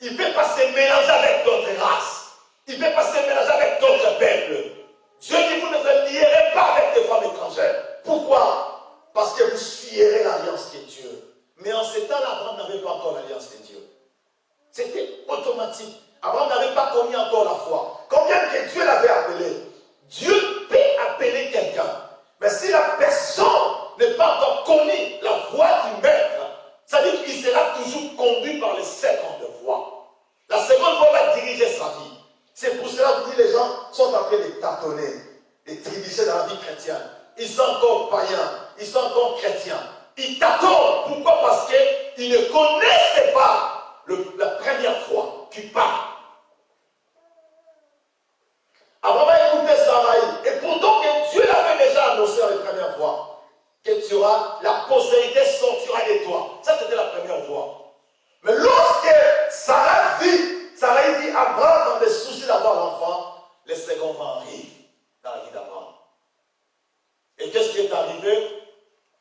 Ils ne peuvent pas se mélanger avec d'autres races. Ils ne peuvent pas se mélanger avec d'autres peuples. Dieu dit, vous ne vous lierez pas avec des femmes étrangères. Pourquoi? Parce que vous fuirez l'alliance de Dieu. Mais en ce temps-là, Abraham n'avait pas encore l'alliance de Dieu. C'était automatique. Abraham n'avait pas connu encore la foi. Combien que Dieu l'avait appelé? Dieu peut appeler quelqu'un. Mais si la personne n'est pas encore connu la voix du maître, ça veut dire qu'il sera toujours conduit par les secondes voies. La seconde voie va diriger sa vie. C'est pour cela que les gens sont en train de tâtonner, de trébucher dans la vie chrétienne. Ils sont encore païens, ils sont encore chrétiens. Ils tâtonnent. Pourquoi? Parce qu'ils ne connaissaient pas la première foi qui parle. Abraham a écouté Saraï. Et pourtant que Dieu l'avait déjà annoncé dans les premières voies, que tu auras, la postérité sortira de toi. Ça, c'était la première voie. Mais lorsque Saraï dit à Abraham dans des soucis d'avoir l'enfant, les seconds vents arrivent dans la vie d'Abraham. Et qu'est-ce qui est arrivé?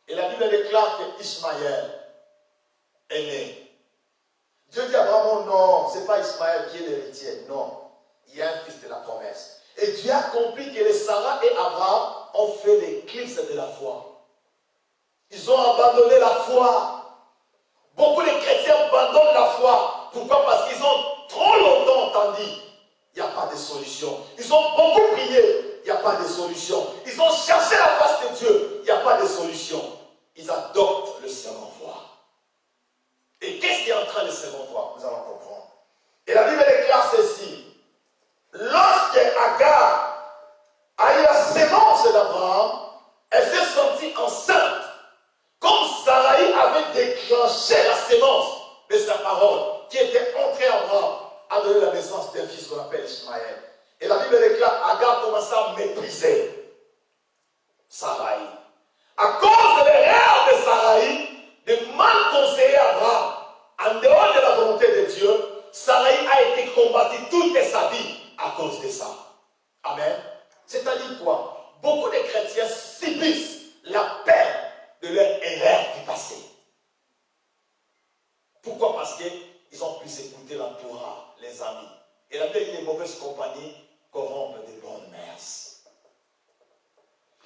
Et la Bible déclare que Ismaël est né. Dieu dit à Abraham, oh non, ce n'est pas Ismaël qui est l'héritier. Non, il y a un fils de la promesse. Et Dieu a compris que les Sarah et Abraham ont fait l'éclipse de la foi. Ils ont abandonné la foi. Beaucoup de chrétiens abandonnent la foi. Pourquoi? Parce qu'ils ont trop longtemps entendu. Il n'y a pas de solution. Ils ont beaucoup prié. Il n'y a pas de solution. Ils ont cherché la face de Dieu. Il n'y a pas de solution. Ils adoptent le second voie. Et qu'est-ce qui est en train de second voie? Nous allons comprendre. Et la Bible déclare ceci. Lorsque Agar a eu la sémence d'Abraham, elle s'est sentie enceinte. Comme Saraï avait déclenché la sémence de sa parole, qui était entrée à Abraham, a donné la naissance d'un fils qu'on appelle Ismaël. Et la Bible déclare Agar commença à mépriser Saraï. À cause de l'erreur de Saraï, de mal conseiller Abraham, en dehors de la volonté de Dieu, Saraï a été combattu toute sa vie à cause de ça. Amen. C'est-à-dire quoi? Beaucoup de chrétiens subissent la perte de leur erreur du passé. Pourquoi? Parce qu'ils ont pu s'écouter l'entourage, les amis. Et la Bible dit les mauvaises compagnies corrompent des bonnes mœurs.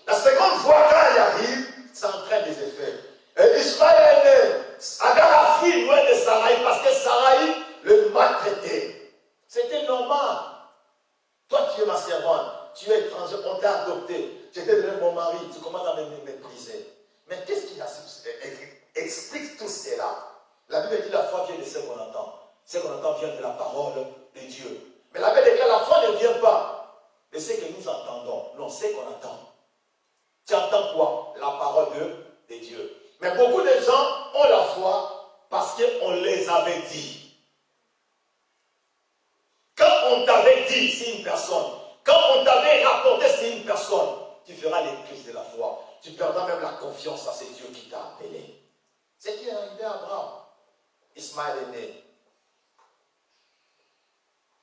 La seconde fois, quand il arrive, ça entraîne des effets. Et Ismaël est né. Agar a fui loin de Saraï parce que Saraï le maltraitait. C'était normal. Toi, tu es ma servante, tu es étranger, on t'a adopté. J'étais devenu mon mari, tu commences à me mépriser. Mais qu'est-ce qui explique tout cela? La Bible dit la foi vient de ce qu'on entend. Ce qu'on entend vient de la parole de Dieu. Mais la Bible déclare la foi ne vient pas de ce que nous entendons. Non, ce qu'on entend. Tu entends quoi? La parole de Dieu. Mais beaucoup de gens ont la foi parce qu'on les avait dit. Quand on t'avait dit c'est une personne, quand on t'avait rapporté c'est une personne, tu feras l'éclipse de la foi. Tu perdras même la confiance à ce Dieu qui t'a appelé. C'est ce qui est arrivé à Abraham. Ismaël est né.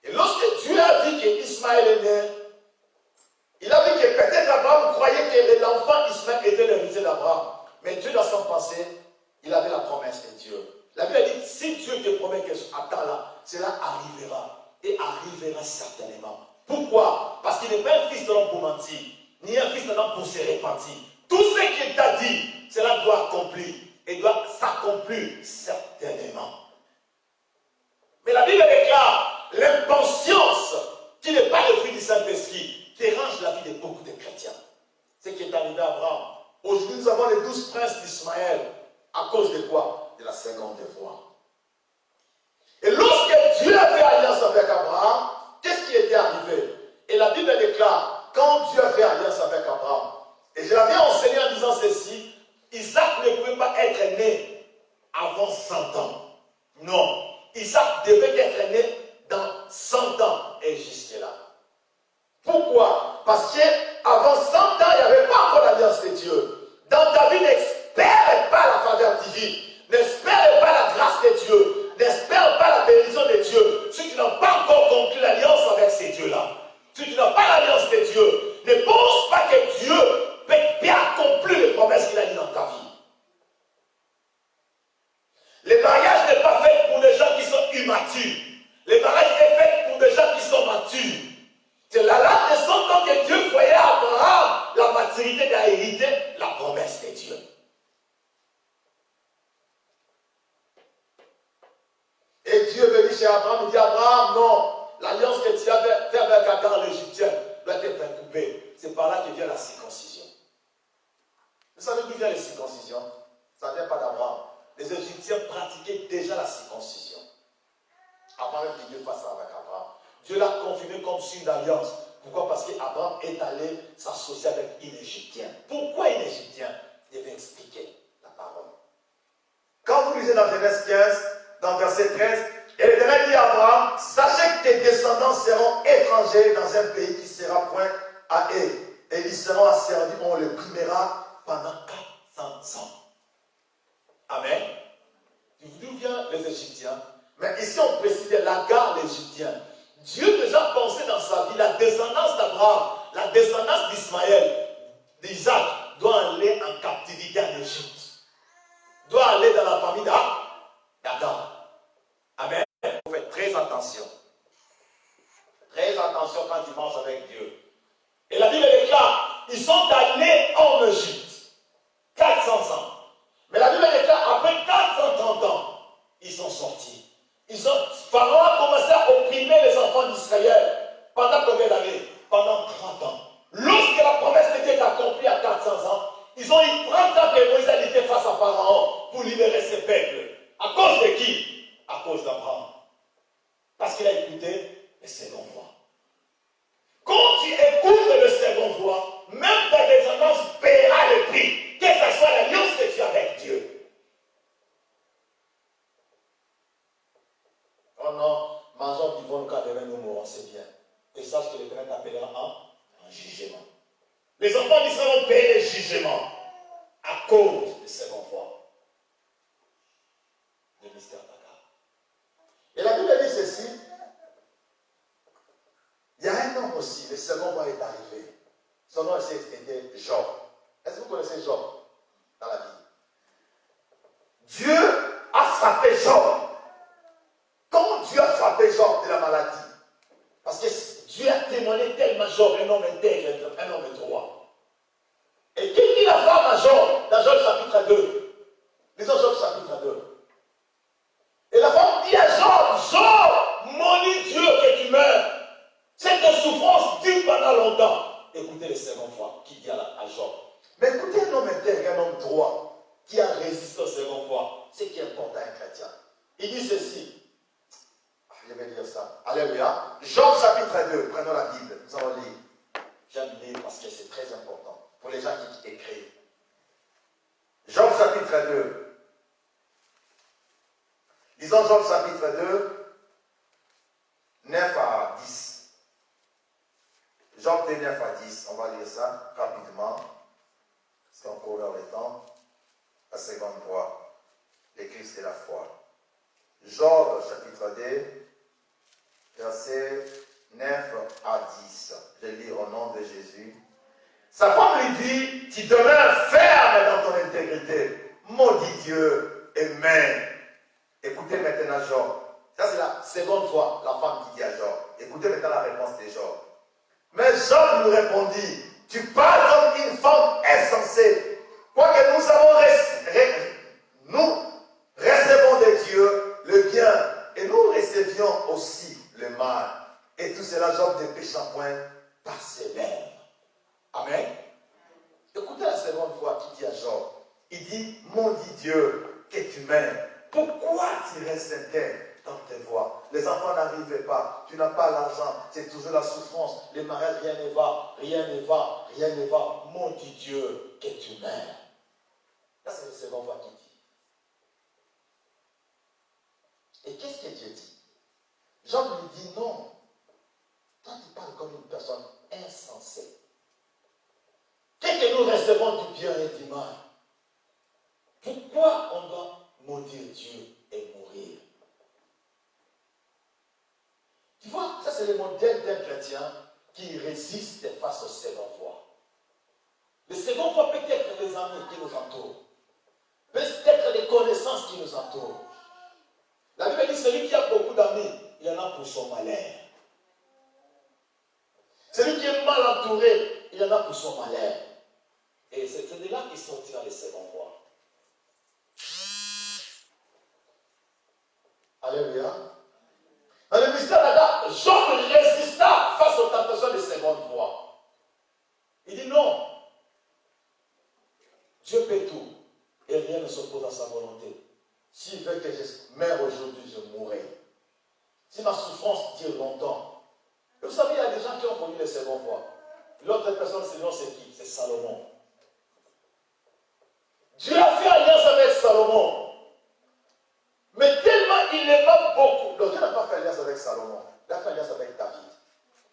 Et lorsque Dieu a vu qu'Ismaël est né, il a vu que peut-être Abraham croyait que l'enfant Ismaël était l'héritier d'Abraham. Mais Dieu, dans son passé, il avait la promesse de Dieu. La Bible dit, si Dieu te promet quelque chose, attends là, cela arrivera. Et arrivera certainement. Pourquoi? Parce qu'il n'est pas un fils de l'homme pour mentir, ni un fils de l'homme pour se repentir. Tout ce qu'il t'a dit, cela doit accomplir. Et doit s'accomplir certainement. Mais la Bible déclare, l'impatience, qui n'est pas le fruit du Saint-Esprit, dérange la vie de beaucoup de chrétiens. Ce qui est arrivé à Abraham, Aujourd'hui, nous avons les 12 princes d'Ismaël. À cause de quoi? De la seconde fois. Et lorsque Dieu a fait alliance avec Abraham, qu'est-ce qui était arrivé? Et la Bible déclare, quand Dieu a fait alliance avec Abraham, et je l'avais enseigné en disant ceci, Isaac ne pouvait pas être né avant 100 ans. Non, Isaac devait être né dans 100 ans et jusque-là. Pourquoi? Parce qu'avant 100 ans, il n'y avait pas encore l'alliance de Dieu. Dans ta vie, n'espère pas la faveur divine. N'espère pas la grâce de Dieu. N'espère pas la bénédiction de Dieu. Si tu n'as pas encore conclu l'alliance avec ces dieux-là, si tu n'as pas l'alliance de Dieu, ne pense pas que Dieu peut bien accomplir les promesses qu'il a dit dans ta vie. Le mariage n'est pas fait pour des gens qui sont immatures. Le mariage est fait pour des gens qui sont matures. C'est là de 100 ans que Dieu voyait à Abraham la maturité qui a hérité la promesse de Dieu. Et Dieu veut dire chez Abraham, il dit Abraham, non, l'alliance que tu as fait avec Agar l'Égyptienne doit être coupée. C'est par là que vient la circoncision. Vous savez d'où vient la circoncision? Ça ne vient pas d'Abraham. Les Égyptiens pratiquaient déjà la circoncision. Avant même que Dieu fasse ça avec Abraham. Dieu l'a confirmé comme signe d'alliance. Pourquoi? Parce qu'Abraham est allé s'associer avec une Égyptienne. Pourquoi une Égyptienne? Je vais expliquer la parole. Quand vous lisez dans Genèse 15, dans verset 13, et l'Éternel dit à Abraham, sachez que tes descendants seront étrangers dans un pays qui ne sera point à eux. Et ils seront asservis, on les primera pendant 400 ans. Amen. D'où viennent les Égyptiens? Mais ici on précise l'Agar l'Égyptien. Dieu déjà pensait dans sa vie, la descendance d'Abraham, la descendance d'Ismaël, d'Isaac, doit aller en captivité en Égypte. Doit aller dans la famille d'Adam. Amen. Il faut faire très attention. Très attention quand tu marches avec Dieu. Et la Bible déclare, ils sont allés en Égypte. 400 ans. Mais la Bible déclare, après 430 ans, ils sont sortis. Pharaon a commencé à opprimer les enfants d'Israël. Pendant combien d'années? Pendant 30 ans. Lorsque la promesse de Dieu est accomplie à 400 ans, ils ont eu 30 ans que Moïse a été face à Pharaon pour libérer ses peuples. À cause de qui? À cause d'Abraham. Parce qu'il a écouté le second voix. Quand tu écoutes le second voix, même ta descendance paiera le prix, que ce soit l'alliance que tu as avec Dieu. Oh non, mangeons, vivons, car demain nous mourrons, c'est bien. Et sache que l'Éternel t'appellera en jugement. Les enfants d'Israël ont payé le jugement à cause du second voix. Le mystère d'Agar. Et la Bible dit ceci. Il y a un homme aussi, le second voix est arrivé. Son nom était Job. Est-ce que vous connaissez Job dans la Bible? Dieu a frappé Job. Comment Dieu a frappé Job de la maladie? Parce que Dieu a témoigné tellement Job, un homme intègre, un homme droit. Et qui dit la femme à Job, dans Job chapitre 2? Lisons Job chapitre 2. Et la femme dit à Job, Job, maudit Dieu que tu meurs. Cette souffrance dure pendant longtemps. Écoutez les secondes fois qui dit à Job. Mais écoutez un homme intègre, un homme droit, qui a résisté aux secondes fois. C'est qui importe à un chrétien. Il dit ceci. Je vais lire ça. Alléluia. Job chapitre 2. Prenons la Bible. Nous allons lire. J'aime lire parce que c'est très important pour les gens qui écrivent. Job chapitre 2. Lisons Job chapitre 2, 9 à 10. Job 2, 9 à 10. On va lire ça rapidement. Parce qu'on court dans le temps. La seconde voie. Le Christ et la foi. Job chapitre 2. Versets 9 à 10. Je lis au nom de Jésus. Sa femme lui dit, tu demeures ferme dans ton intégrité. Maudit Dieu. Amen. Écoutez maintenant Job. Ça c'est la seconde fois la femme qui dit à Job. Écoutez maintenant la réponse de Job. Mais Job lui répondit, tu parles comme une femme insensée. Quoique nous recevons de Dieu le bien et nous recevions aussi le mal. Et tout cela, Job ne pécha point par ses lèvres. Amen. Écoutez la seconde fois qui dit Dieu qu'es-tu humain? Pourquoi tu restes interne dans tes voies? Les enfants n'arrivaient pas, tu n'as pas l'argent, c'est toujours la souffrance, les mariages, rien ne va, rien ne va, rien ne va. Mon Dieu qu'es-tu humain? Ça, c'est le second voix qui dit. Et qu'est-ce que Dieu dit? Job lui dit non. Toi, tu parles comme une personne insensée. Dès que nous recevons du bien et du mal, pourquoi on doit maudire Dieu et mourir? Tu vois, ça c'est le modèle d'un chrétien qui résiste face au second voie. Le second voie peut être les amis qui nous entourent, peut être les connaissances qui nous entourent. La Bible dit celui qui a beaucoup d'amis, il en a pour son malheur. Celui qui est mal entouré, il en a pour son malheur. Et c'est de là qu'il sortira le second voie. Alléluia. Dans le mystère d'Adam, Job résista face aux tentations de seconde voie. Il dit non. Dieu peut tout et rien ne s'oppose à sa volonté. S'il veut que je meure aujourd'hui, je mourrai. Si ma souffrance dure longtemps. Et vous savez, il y a des gens qui ont connu les secondes voies. L'autre personne, sinon, c'est qui? C'est Salomon. Dieu a fait alliance avec Salomon. Mais tellement il aima beaucoup. Donc Dieu n'a pas fait alliance avec Salomon. Il a fait alliance avec David.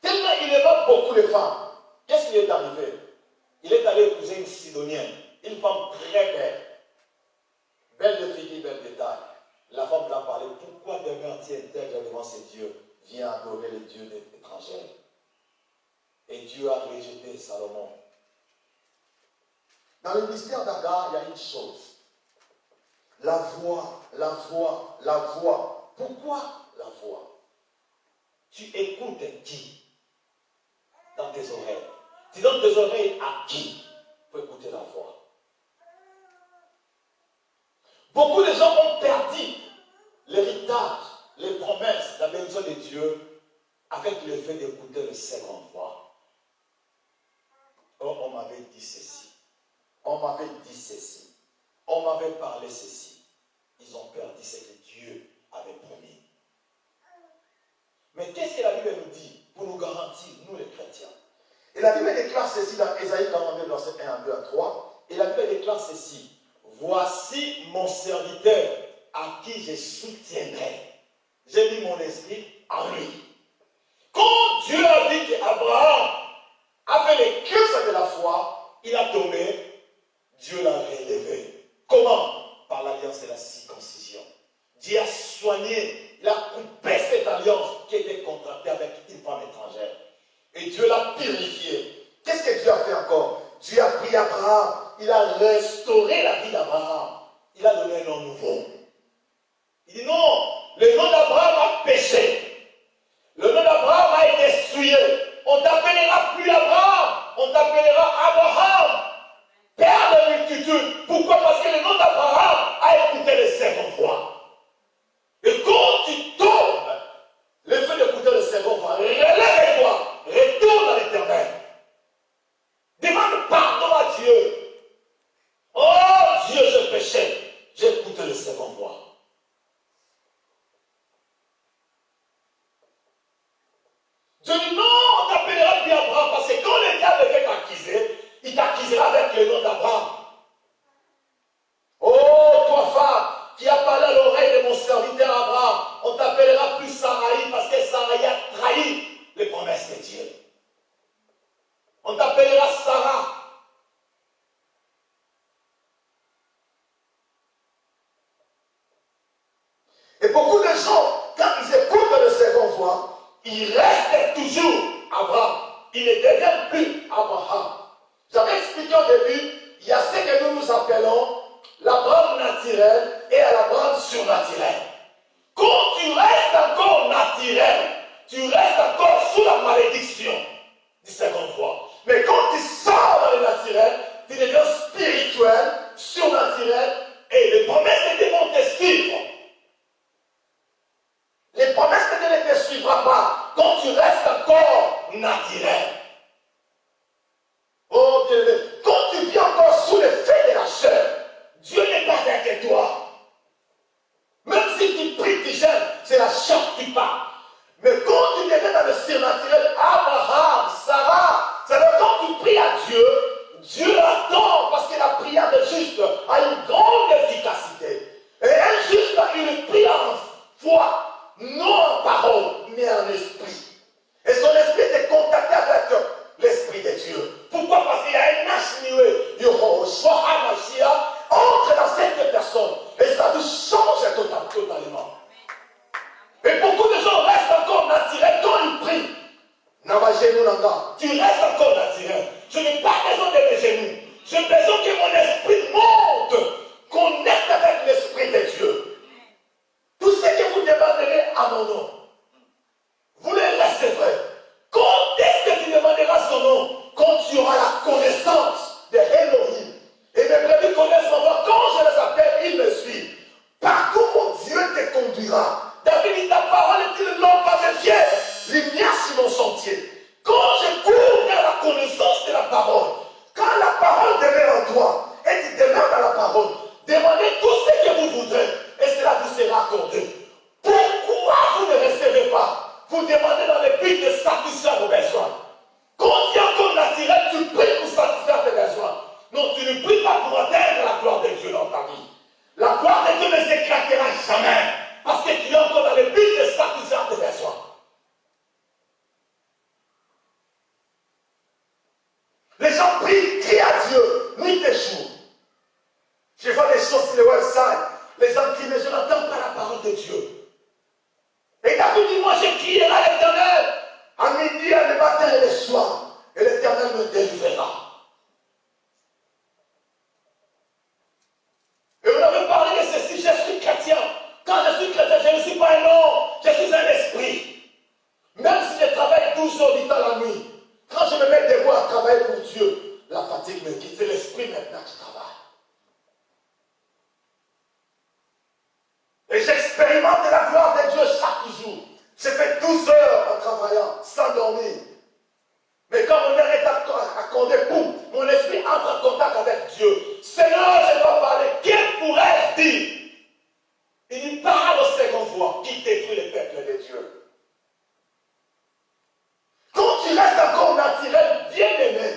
Tellement il aima beaucoup les femmes. Qu'est-ce qui est arrivé? Il est allé épouser une Sidonienne. Une femme très belle. Belle de figure, belle de taille. La femme lui a parlé. Pourquoi demeurer intègre devant ces dieux? Viens adorer les dieux étrangers. Et Dieu a rejeté Salomon. Dans le mystère d'Agar, il y a une chose. La voix, la voix, la voix. Pourquoi la voix? Tu écoutes qui dans tes oreilles? Tu donnes tes oreilles à qui pour écouter la voix? Beaucoup de gens ont perdu l'héritage, les promesses, la bénédiction de Dieu avec le fait d'écouter le second voix. Oh, on m'avait dit ceci. On m'avait dit ceci. On m'avait parlé ceci. Ils ont perdu ce que Dieu avait promis. Mais qu'est-ce que la Bible nous dit pour nous garantir, nous les chrétiens? Et la Bible déclare ceci dans Ésaïe 42, versets 1 à 2 à 3. Et la Bible déclare ceci. Voici mon serviteur à qui je soutiendrai. J'ai mis mon esprit en lui. Quand Dieu a dit qu'Abraham avait les cœurs de la foi, il a tombé, Dieu l'a relevé. Comment? Par l'alliance de la circoncision. Dieu a soigné, il a coupé cette alliance qui était contractée avec une femme étrangère. Et Dieu l'a purifié. Qu'est-ce que Dieu a fait encore? Dieu a pris Abraham, il a restauré la vie d'Abraham. Il a donné un nom nouveau. Il dit non, le nom d'Abraham a péché. Le nom d'Abraham a été souillé. On t'appellera plus Abraham, on t'appellera Abraham. Père de multitude. Pourquoi? Parce que le nom d'Abraham a écouté les second voix. Et quand tu tombes, le fait d'écouter le second voix, relève-toi, retourne à l'Éternel. Demande pardon à Dieu. Oh Dieu, je péchais. J'ai écouté le second voix. Dieu dit non, on t'appellera plus Abraham parce que quand le diable veut t'accuser, il t'accusera avec le nom d'Abraham. Oh, toi femme, qui a parlé à l'oreille de mon serviteur Abraham, on t'appellera plus Saraï parce que Saraï a trahi les promesses de Dieu. On t'appellera Sarah. Et beaucoup de gens, quand ils écoutent le second voix, ils restent toujours Abraham. Ils ne deviennent plus Abraham. J'avais expliqué au début, il y a ce que nous appelons l'Abraham naturel et l'Abraham surnaturel. Quand tu restes encore naturel, tu restes encore sous la malédiction du second voie. Mais quand tu sors dans le naturel, tu deviens spirituel, surnaturel, et les promesses de Dieu vont te suivre. Les promesses de Dieu ne te suivront pas quand tu restes encore naturel. Oh bien-aimé, quand tu vis encore sous l'effet de la chair, Dieu n'est pas avec c'est la chair qui parle. Mais quand tu deviens dans le surnaturel, Abraham, Sarah, c'est là quand tu pries à Dieu, Dieu attend parce que la prière de juste a une grande efficacité. Et un juste a une prière en foi, non en parole, mais en esprit. Et son esprit est contacté avec l'esprit de Dieu. Pourquoi? Parce qu'il y a un Ashniwe, Yehoshua HaMashiach, entre dans cette personne. Et ça te change totalement. Et beaucoup de gens restent encore naturels quand ils prient. Tu restes encore naturel. Je n'ai pas besoin de mes genoux. J'ai besoin que mon esprit monte, connecte avec l'esprit de Dieu. Tout ce que vous demanderez à mon nom, vous le recevrez. Quand est-ce que tu demanderas son nom? Quand tu auras la connaissance de Elohim. Et mes brebis connaissent mon nom. Quand je les appelle, ils me suivent. Partout où Dieu te conduira. David dit, ta parole est une lampe à mes pieds, lumière sur mon sentier. Quand je cours vers la connaissance de la parole, quand la parole demeure en toi, et tu demeures dans la parole, demandez tout ce que vous voudrez, et cela vous sera accordé. Pourquoi vous ne recevez pas? Vous demandez dans le but de satisfaire vos besoins. Quand tu es encore naturel, tu pries pour satisfaire tes besoins. Non, tu ne pries pas pour atteindre la gloire de Dieu dans ta vie. La gloire de Dieu ne s'éclatera jamais. Parce que tu es encore dans le but de satisfaire tes besoins. Les gens crient à Dieu, nuit et jour. Je vois des choses sur le website. Les gens crient, mais je n'entends pas la parole de Dieu. Et David dit, moi je crierai à l'Éternel, à midi, à le matin et le soir. Et l'Éternel me délivrera. Et on avait parlé de ceci, je suis chrétien. Quand je suis chrétien, je ne suis pas un homme, je suis un esprit. Même si je travaille 12 heures du temps la nuit, quand je me mets debout à travailler pour Dieu, la fatigue me quitte. C'est l'esprit maintenant qui travaille. Et j'expérimente la gloire de Dieu chaque jour. Je fais 12 heures en travaillant, sans dormir. Mais quand mon heure est accordée, boum, mon esprit entre en contact avec Dieu. Seigneur, je dois parler. Que pourrais-je dire? Il dit, parle au second voix qui détruit le peuple de Dieu. Quand tu restes encore naturel, bien aimé,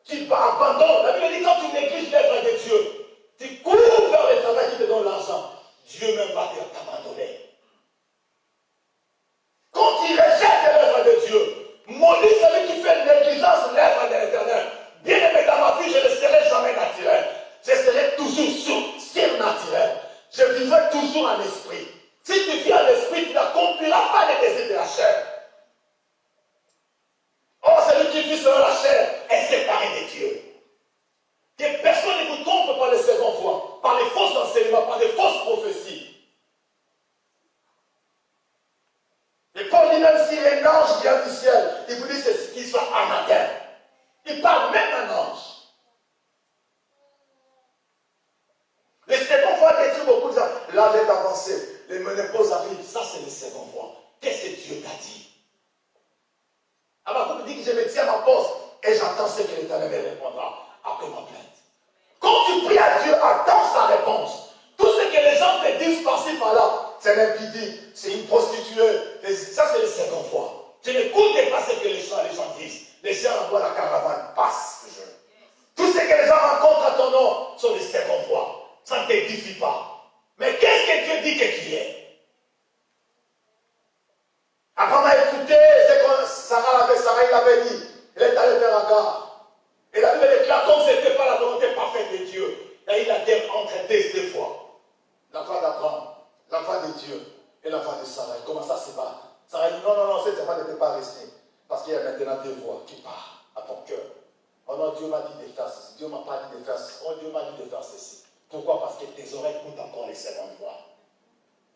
tu abandonnes. La Bible dit, quand tu négliges l'œuvre de Dieu, tu cours vers le travail qui te donne l'argent, Dieu même va t'abandonner. Quand tu rejettes l'œuvre de Dieu, maudit celui qui fait négligence l'œuvre de l'Éternel. Bien aimé dans ma vie, je ne serai jamais naturel. Je serai toujours surnaturel. Je vivrai toujours en esprit. Si tu vis en esprit, tu n'accompliras pas les désirs de la chair. Or, celui qui vit selon la chair est séparé de Dieu. Que personne ne vous trompe par les secondes fois, par les fausses enseignements, par les fausses prophéties. Et Paul dit, même si un ange vient du ciel, il vous dit qu'il soit anathème. Il parle même un ange. Les secondes fois détruisent beaucoup de gens. L'âge est avancé, les ménopauses arrivent. Ça, c'est les secondes fois. Qu'est-ce que Dieu t'a dit? Alors, vous dit que je me tiens à ma poste et j'attends ce que l'Éternel me répondra après ma plainte. Quand tu pries à Dieu, attends sa réponse. Tout ce que les gens te disent par-ci par-là, c'est un impidi, c'est une prostituée. Ça, c'est les secondes fois. Je n'écoute pas ce que les gens disent. Les gens envoient la caravane, passe. Tout ce que les gens rencontrent à ton nom sont les secondes fois. Ça ne t'édifie pas. Mais qu'est-ce que Dieu dit que tu es? Après on a écouté ce que Sarah il avait dit. Il est allé faire Agar. Et la Bible déclare comme ce n'était pas la volonté parfaite de Dieu. Et il a dit entre deux fois. La foi d'Abraham, la foi de Dieu et la foi de Sarah. Comment ça se bat? Sarah dit non, cette foi ne peut pas rester. Parce qu'il y a maintenant deux voix qui partent à ton cœur. Oh non, Dieu m'a dit de faire ceci. Dieu ne m'a pas dit de faire ceci. Oh, Dieu m'a dit de faire ceci. Pourquoi? Parce que tes oreilles écoutent encore les secondes voix.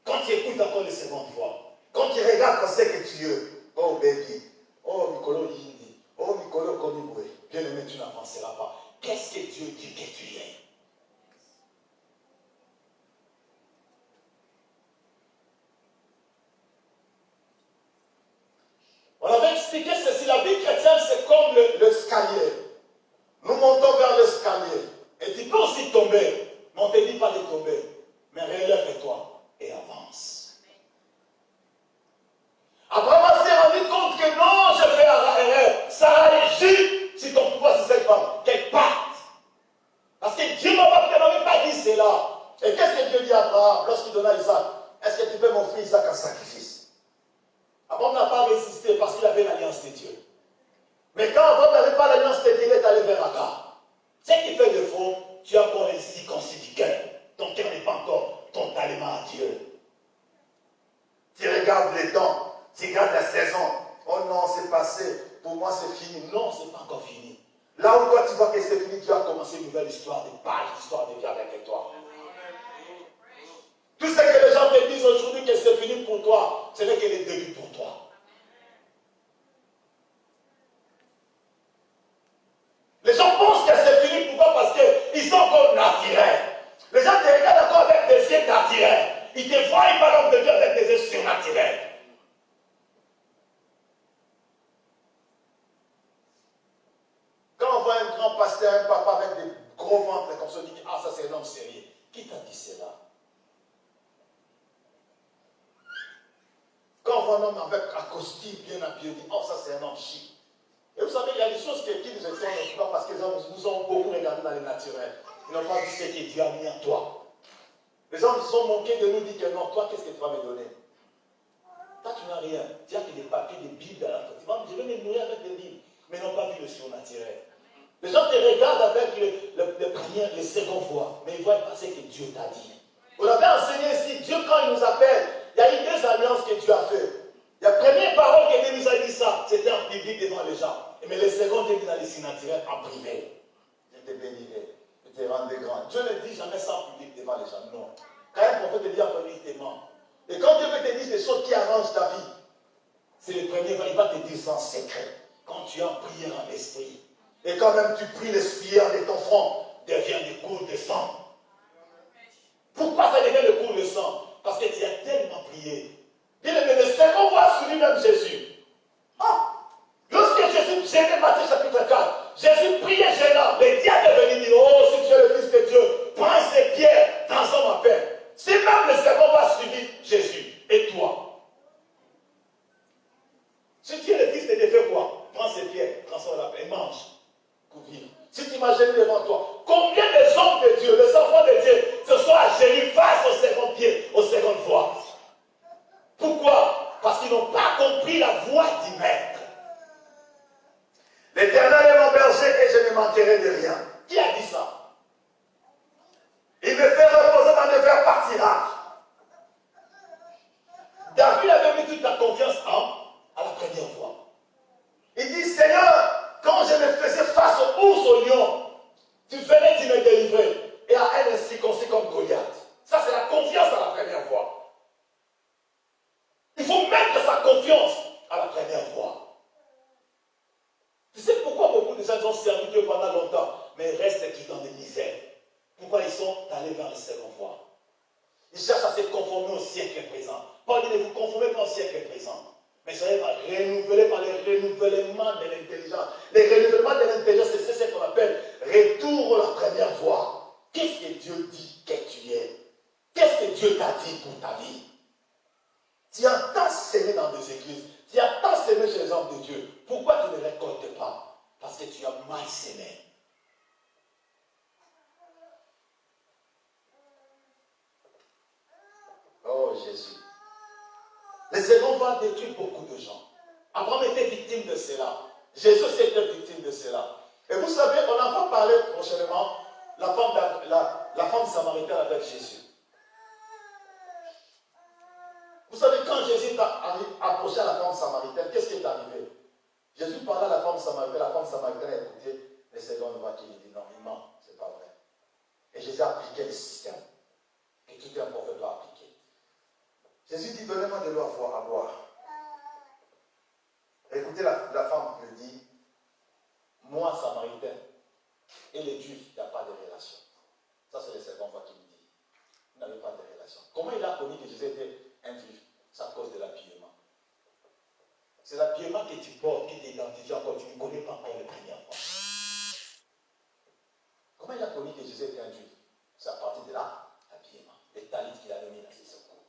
Quand tu écoutes encore les secondes voix, quand tu regardes quand c'est que tu es, oh baby, oh Mikolo Yindi, oh Mikolo Komibwe, bien aimé, tu n'avanceras pas. Qu'est-ce que Dieu dit que tu es? On avait expliqué ceci, la vie chrétienne c'est comme l'escalier. Nous montons vers l'escalier. Et tu peux aussi tomber. Mais on ne te dit pas de tomber. Mais relève-toi et avance. Dieu dit à Abraham, lorsqu'il donna Isaac, est-ce que tu peux m'offrir Isaac en sacrifice? Abraham n'a pas résisté parce qu'il avait l'alliance de Dieu. Mais quand Abraham n'avait pas l'alliance de Dieu, il est allé vers Agar. Ce qui fait défaut, tu as encore l'incirconcis du cœur. Ton cœur n'est pas encore totalement à Dieu. Tu regardes les temps, tu regardes la saison. Oh non, c'est passé. Pour moi, c'est fini. Non, ce n'est pas encore fini. Là où toi, tu vois que c'est fini, tu vas commencer une nouvelle histoire, de page d'histoire de vie avec toi. Tout ce que les gens te disent aujourd'hui que c'est fini pour toi, ce n'est que le début pour toi. Les gens pensent que c'est fini, pourquoi? Parce qu'ils sont comme naturels. Les gens te regardent encore avec des yeux naturels. Ils te voient par exemple de Dieu avec des yeux surnaturels. Quand on voit un grand pasteur, un papa avec des gros ventres, comme ça, on dit, ah, ça c'est un homme sérieux. Qui t'a dit cela? Quand on voit un homme avec un costume bien habillé, on dit, oh, ça c'est un homme chic. Et vous savez, il y a des choses qui nous étonnent pas parce que nous avons beaucoup regardé dans le naturel. Ils n'ont pas vu ce que Dieu a mis en toi. Les gens se sont moqués de nous, disent que non, toi, qu'est-ce que tu vas me donner? Toi, tu n'as rien. Tu as que des papiers, des Bibles. Je vais me nourrir avec des Bibles. Mais ils n'ont pas vu le surnaturel. Les gens te regardent avec les premières, les secondes fois. Mais ils voient pas ce que Dieu t'a dit. On avait enseigné ici, Dieu, quand il nous appelle, il y a eu deux alliances que Dieu a fait. La première parole que Dieu nous a dit ça, c'était en public devant les gens. Mais les secondes, Dieu nous a dit c'est naturel en privé. Je te bénirai, je te rendrai grand. Dieu ne dit jamais ça en public devant les gens, non. Quand un prophète te dit en public, il te ment. Et quand Dieu veut te dire des choses qui arrangent ta vie, c'est le premier, il va te dire ça en secret. Quand tu es en prière en esprit. Et quand même tu pries, l'esprit de ton front devient des cours de sang. Pourquoi ça devient le cours de sang? Parce que tu as tellement prié. Bien-aimé, le second voit sur lui-même Jésus. Ah! Lorsque Jésus, Jésus, Matthieu chapitre 4, Jésus priait gênant, le diable est venu dire, oh, si tu es le Fils de Dieu, prends ces pierres, transforme en pain. Si même le second va suivre Jésus, et toi? Si tu es le Fils de Dieu, fais quoi? Prends ces pierres, transforme en pain, et mange pour vivre. Si tu imagines devant toi, combien de hommes de Dieu, les enfants de Dieu, se sont agenouillés face au second pied, aux secondes voies? Pourquoi? Parce qu'ils n'ont pas compris la voix du Maître. L'Éternel est mon berger et je ne manquerai de rien. Qui a dit ça? Il me fait reposer dans le vert pâturage. David avait mis toute la confiance à la première fois. Il dit, Seigneur, quand je me faisais face aux ours, aux lions, tu venais, tu me délivrais. Et à elle, circoncis comme Goliath. Ça, c'est la confiance à la première fois. Il faut mettre sa confiance à la première fois. Tu sais pourquoi beaucoup de gens ont servi Dieu pendant longtemps, mais restent tous dans des misères? Pourquoi ils sont allés vers le second fois? Ils cherchent à se conformer au siècle présent. Paul dit, ne vous conformez pas au siècle présent, mais soyez renouvelés par le renouvellement de l'intelligence. Le renouvellement de l'intelligence, c'est ce qu'on appelle retour à la première fois. Qu'est-ce que Dieu dit que tu es? Qu'est-ce que Dieu t'a dit pour ta vie? Tu as tant semé dans des églises, tu as tant semé chez les hommes de Dieu. Pourquoi tu ne récoltes pas? Parce que tu as mal semé. Oh Jésus. Les secondes vont détruire beaucoup de gens. Abraham était victime de cela. Jésus était victime de cela. Et vous savez, on en va parler prochainement, la femme samaritaine avec Jésus. Vous savez, quand Jésus est approché à la femme samaritaine, qu'est-ce qui est arrivé? Jésus parlait à la femme samaritaine a écouté les secondes voix qui lui dit non, il ment, c'est pas vrai. Et Jésus a appliqué le système que tout un prophète doit appliquer. Jésus dit, donnez-moi de l'eau à boire. Écoutez, la femme lui dit, moi, samaritain, et les juifs, il n'y a pas de relation. Ça, c'est les secondes voix qui lui dit. Vous n'avez pas de relation. Comment il a connu que Jésus était un juif? C'est à cause de l'habillement. C'est l'habillement que tu portes qui t'identifie encore. Tu ne connais pas encore les premières fois. Comment il a connu que Jésus était un juif? C'est à partir de l'habillement. Les talits qu'il a donné dans ses secours.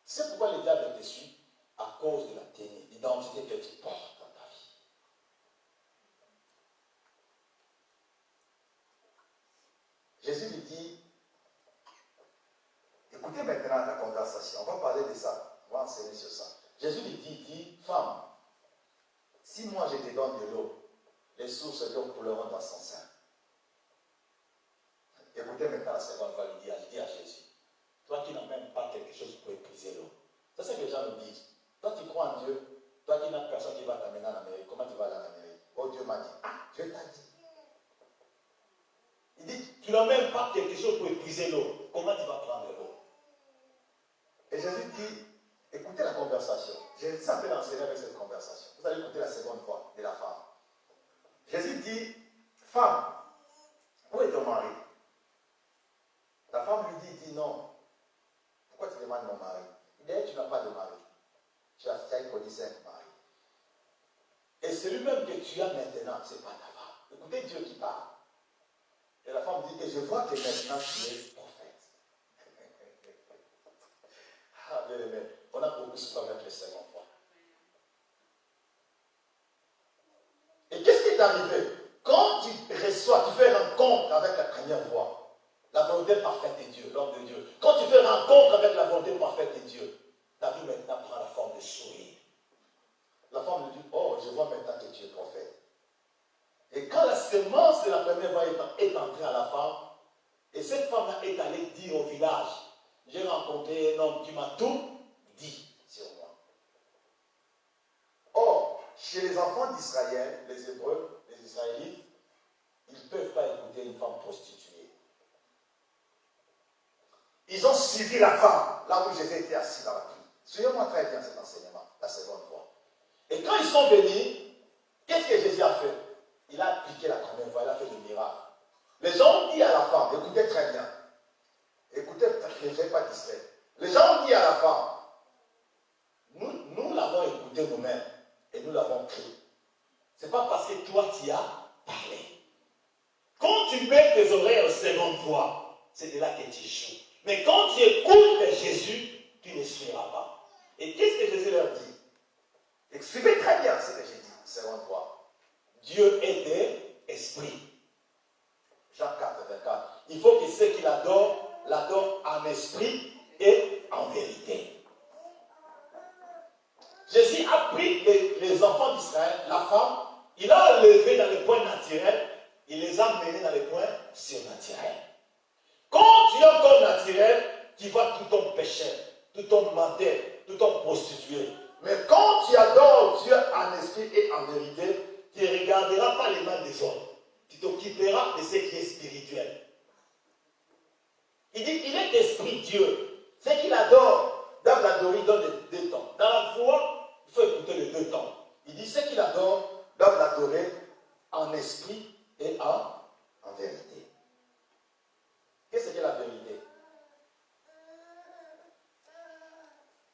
C'est pourquoi le diable est déçu à cause de la tenue, l'identité que tu portes dans ta vie. Jésus lui dit, conversation. On va parler de ça. On va enseigner sur ça. Jésus lui dit, femme, si moi je te donne de l'eau, les sources d'eau couleront dans son sein. Écoutez maintenant la seconde fois, il dit à Jésus, toi qui n'as même pas quelque chose pour épuiser l'eau. C'est ce que les gens nous disent. Toi tu crois en Dieu, toi qui n'as personne qui va t'amener en Amérique, comment tu vas aller en Amérique? Oh, Dieu m'a dit, Dieu t'a dit. Il dit, tu n'as même pas quelque chose pour épuiser l'eau, comment tu vas prendre l'eau? Et Jésus dit, écoutez la conversation. J'ai simplement enseigné avec cette conversation. Vous allez écouter la seconde fois de la femme. Jésus dit, femme, où est ton mari? La femme lui dit non. Pourquoi tu demandes mon mari? Il dit, tu n'as pas de mari. Tu as connu 5 maris. Et celui-même que tu as maintenant, ce n'est pas ta femme. Écoutez Dieu qui parle. Et la femme dit, et je vois que maintenant tu es prophète. Ah, bien aimé, on a beaucoup souffert avec les secondes fois. Et qu'est-ce qui est arrivé? Quand tu reçois, tu fais rencontre avec la première voix, la volonté parfaite de Dieu, l'homme de Dieu. Quand tu fais rencontre avec la volonté parfaite de Dieu, ta vie maintenant prend la forme de sourire. La femme lui dit, oh, je vois maintenant que tu es prophète. Et quand la semence de la première voix est entrée à la femme, et cette femme est allée dire au village, j'ai rencontré un homme qui m'a tout dit sur moi. Or, chez les enfants d'Israël, les Hébreux, les Israélites, ils ne peuvent pas écouter une femme prostituée. Ils ont suivi la femme, là où Jésus était assis dans la pluie. Suivez-moi très bien cet enseignement, la seconde fois. Et quand ils sont venus, qu'est-ce que Jésus a fait? Il a appliqué la première fois, il a fait des miracles. Les gens ont dit à la femme, écoutez très bien, écoutez, ne soyez pas distrait. Les gens ont dit à la femme, nous l'avons écouté nous-mêmes et nous l'avons pris. Ce n'est pas parce que toi tu as parlé. Quand tu mets tes oreilles en seconde fois, c'est de là que tu échoues. Mais quand tu écoutes Jésus, tu ne suivras pas. Et qu'est-ce que Jésus leur dit? Et suivez très bien ce que j'ai dit, seconde fois. Dieu est esprit. Jean 4, 24. Il faut que ceux qui l'adorent en esprit et en vérité. Jésus a pris les enfants d'Israël, la femme, il a enlevé dans les points naturels, il les a menés dans les points surnaturels. Quand tu es encore naturel, tu vois tout ton péché, tout ton menteur, tout ton prostitué. Mais quand tu adores Dieu en esprit et en vérité, tu ne regarderas pas les mains des autres. Tu t'occuperas de ce qui est spirituel. Il dit, il est esprit Dieu. Ce qu'il adore, dans l'adorer, il donne les 2 temps. Dans la foi, il faut écouter les 2 temps. Il dit, ce qu'il adore, doit l'adorer en esprit et en vérité. Qu'est-ce que la vérité?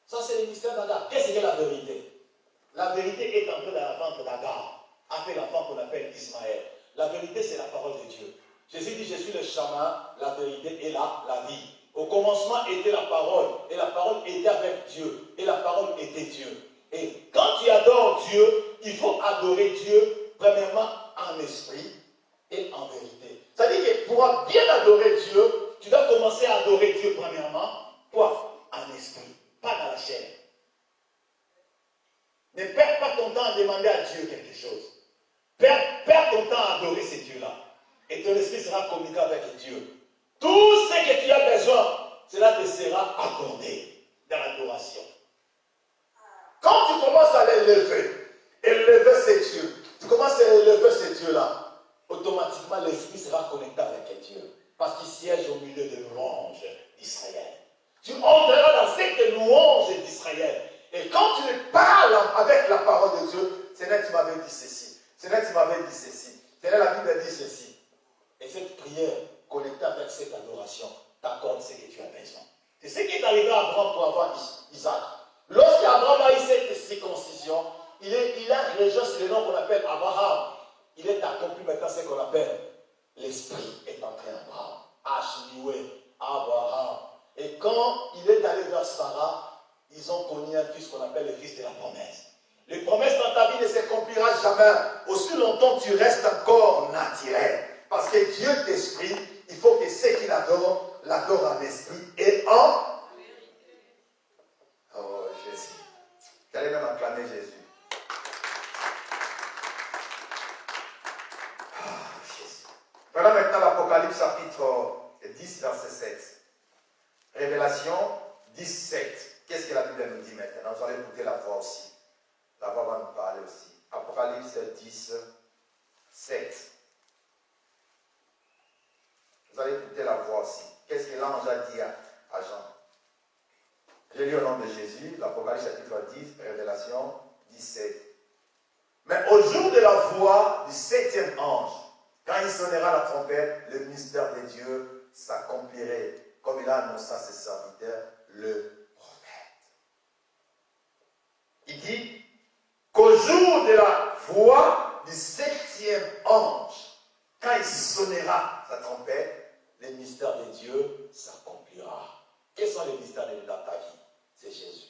Ça, c'est le mystère d'Agar. Qu'est-ce que la vérité? La vérité est entrée dans la ventre d'Agar, avec l'enfant qu'on appelle Ismaël. La vérité, c'est la parole de Dieu. Jésus dit, je suis le chemin, la vérité et la vie. Au commencement était la parole, et la parole était avec Dieu, et la parole était Dieu. Et quand tu adores Dieu, il faut adorer Dieu, premièrement, en esprit et en vérité. C'est-à-dire que pour bien adorer Dieu, tu dois commencer à adorer Dieu, premièrement, quoi? En esprit, pas dans la chair. Ne perds pas ton temps à demander à Dieu quelque chose. Perds ton temps à adorer ces dieux-là. Et ton esprit sera communiqué avec Dieu. Tout ce que tu as besoin, cela te sera accordé dans l'adoration. Quand tu commences à élever ces dieux, tu commences à élever ces dieux-là, automatiquement l'esprit sera connecté avec Dieu. Parce qu'il siège au milieu des louanges d'Israël. Tu entreras dans cette louange d'Israël. Et quand tu parles avec la parole de Dieu, Seigneur, tu m'avais dit ceci. Seigneur, tu m'avais dit ceci. Seigneur, la Bible dit ceci. Et cette prière, connectée avec cette adoration, t'accorde ce que tu as besoin. C'est ce qui est arrivé à Abraham pour avoir Isaac. Lorsqu'Abraham a eu cette circoncision, il a rejoint le nom qu'on appelle Abraham. Il est accompli maintenant ce qu'on appelle l'esprit est entré en Abraham. Ashnioué, Abraham. Et quand il est allé vers Sarah, ils ont connu un fils qu'on appelle le fils de la promesse. Les promesses dans ta vie ne s'accompliront jamais. Aussi longtemps tu restes encore naturel. Parce que Dieu est esprit, il faut que ceux qui l'adorent en esprit et en Révélation 17. Qu'est-ce que la Bible nous dit maintenant? Vous allez écouter la voix aussi. La voix va nous parler aussi. Apocalypse 10, 7. Vous allez écouter la voix aussi. Qu'est-ce que l'ange a dit à Jean? J'ai lu au nom de Jésus, l'Apocalypse chapitre 10, Révélation 17. Mais au jour de la voix du 7e ange, quand il sonnera la trompette, le mystère de Dieu s'accomplirait, comme il a annoncé à ses serviteurs, le prophète. Il dit qu'au jour de la voix du 7e ange, quand il sonnera sa trompette, le mystère de Dieu s'accomplira. Quels sont les mystères de Dieu dans ta vie? C'est Jésus.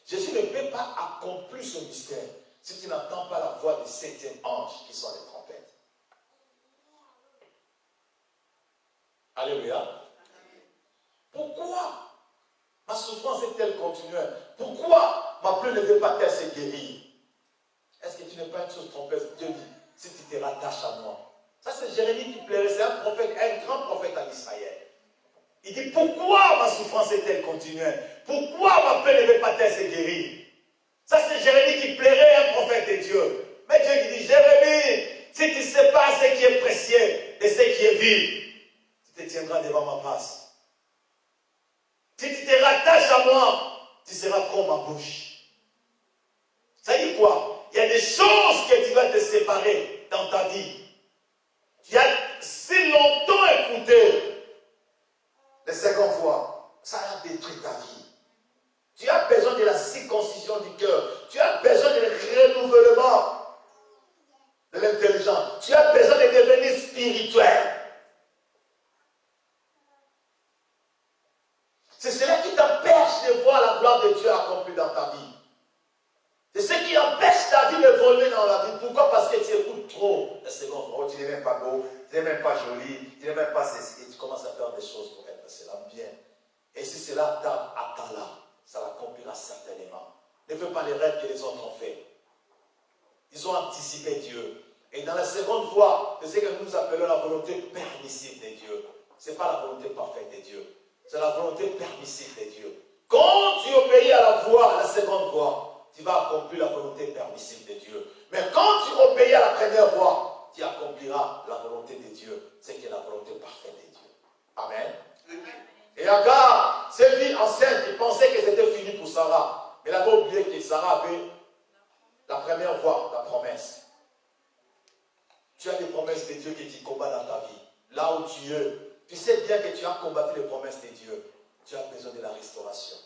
Jésus ne peut pas accomplir ce mystère si tu n'entends pas la voix du 7e ange qui sont les trompettes. Alléluia. Pourquoi ma souffrance est-elle continuelle? Pourquoi ma plaie ne veut pas elle se guérir? Est-ce que tu n'es pas une chose trompeuse? Dieu dit, si tu te rattaches à moi. Ça c'est Jérémie qui plairait, c'est un prophète, un grand prophète en Israël. Il dit, pourquoi ma souffrance est-elle continuelle? Pourquoi ma plaie ne veut pas elle se guérir? Ça c'est Jérémie qui plairait, un prophète de Dieu. Mais Dieu qui dit, Jérémie, si tu ne sais pas ce qui est précieux et ce qui est vil, tu te tiendras devant ma face. Si tu te rattaches à moi, tu seras comme ma bouche. Ça dit quoi? Il y a des choses que tu vas te séparer dans ta vie. Tu as si longtemps écouté les 50 fois, ça a détruit ta vie. Tu as besoin de la circoncision du cœur. Tu as besoin de renouvellement de l'intelligence. Tu as besoin de devenir spirituel. C'est cela qui t'empêche de voir la gloire de Dieu accomplie dans ta vie. C'est ce qui empêche ta vie d'évoluer dans la vie. Pourquoi? Parce que tu écoutes trop les secondes. Oh, tu n'es même pas beau, tu n'es même pas joli, tu n'es même pas ceci. Et tu commences à faire des choses pour être cela bien. Et si cela t'attend là, ça l'accomplira certainement. Ne fais pas les rêves que les autres ont fait. Ils ont anticipé Dieu. Et dans la seconde voie, c'est ce que nous appelons la volonté permissive de Dieu. Ce n'est pas la volonté parfaite de Dieu. C'est la volonté permissive de Dieu. Quand tu obéis à la voie, à la seconde voie, tu vas accomplir la volonté permissive de Dieu. Mais quand tu obéis à la première voie, tu accompliras la volonté de Dieu. C'est qui est la volonté parfaite de Dieu. Amen. Et Agar, cette vie enceinte, il pensait que c'était fini pour Sarah. Mais elle avait oublié que Sarah avait la première voie, la promesse. Tu as des promesses de Dieu que tu combats dans ta vie. Là où tu es, tu sais bien que tu as combattu les promesses de Dieu. Tu as besoin de la restauration.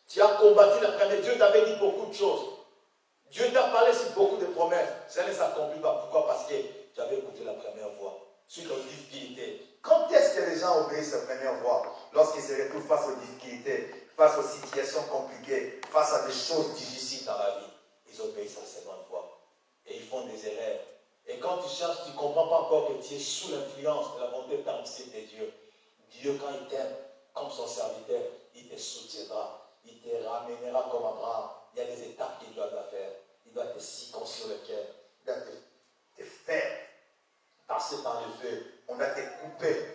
Tu as combattu la première. Dieu t'avait dit beaucoup de choses. Dieu t'a parlé sur beaucoup de promesses. Ça ne s'accomplit pas. Pourquoi? Parce que tu avais écouté la première voix. Suite aux difficultés. Quand est-ce que les gens obéissent la première voix? Lorsqu'ils se retrouvent face aux difficultés, face aux situations compliquées, face à des choses difficiles dans la vie. Ils obéissent à la seconde voix. Et ils font des erreurs. Et quand tu cherches, tu ne comprends pas encore que tu es sous l'influence de la volonté permissive de Dieu. Dieu, quand il t'aime, comme son serviteur, il te soutiendra. Il te ramènera comme Abraham. Il y a des étapes qu'il doit faire. Il doit te circoncire le cœur. Il doit te faire passer par le feu. On doit te couper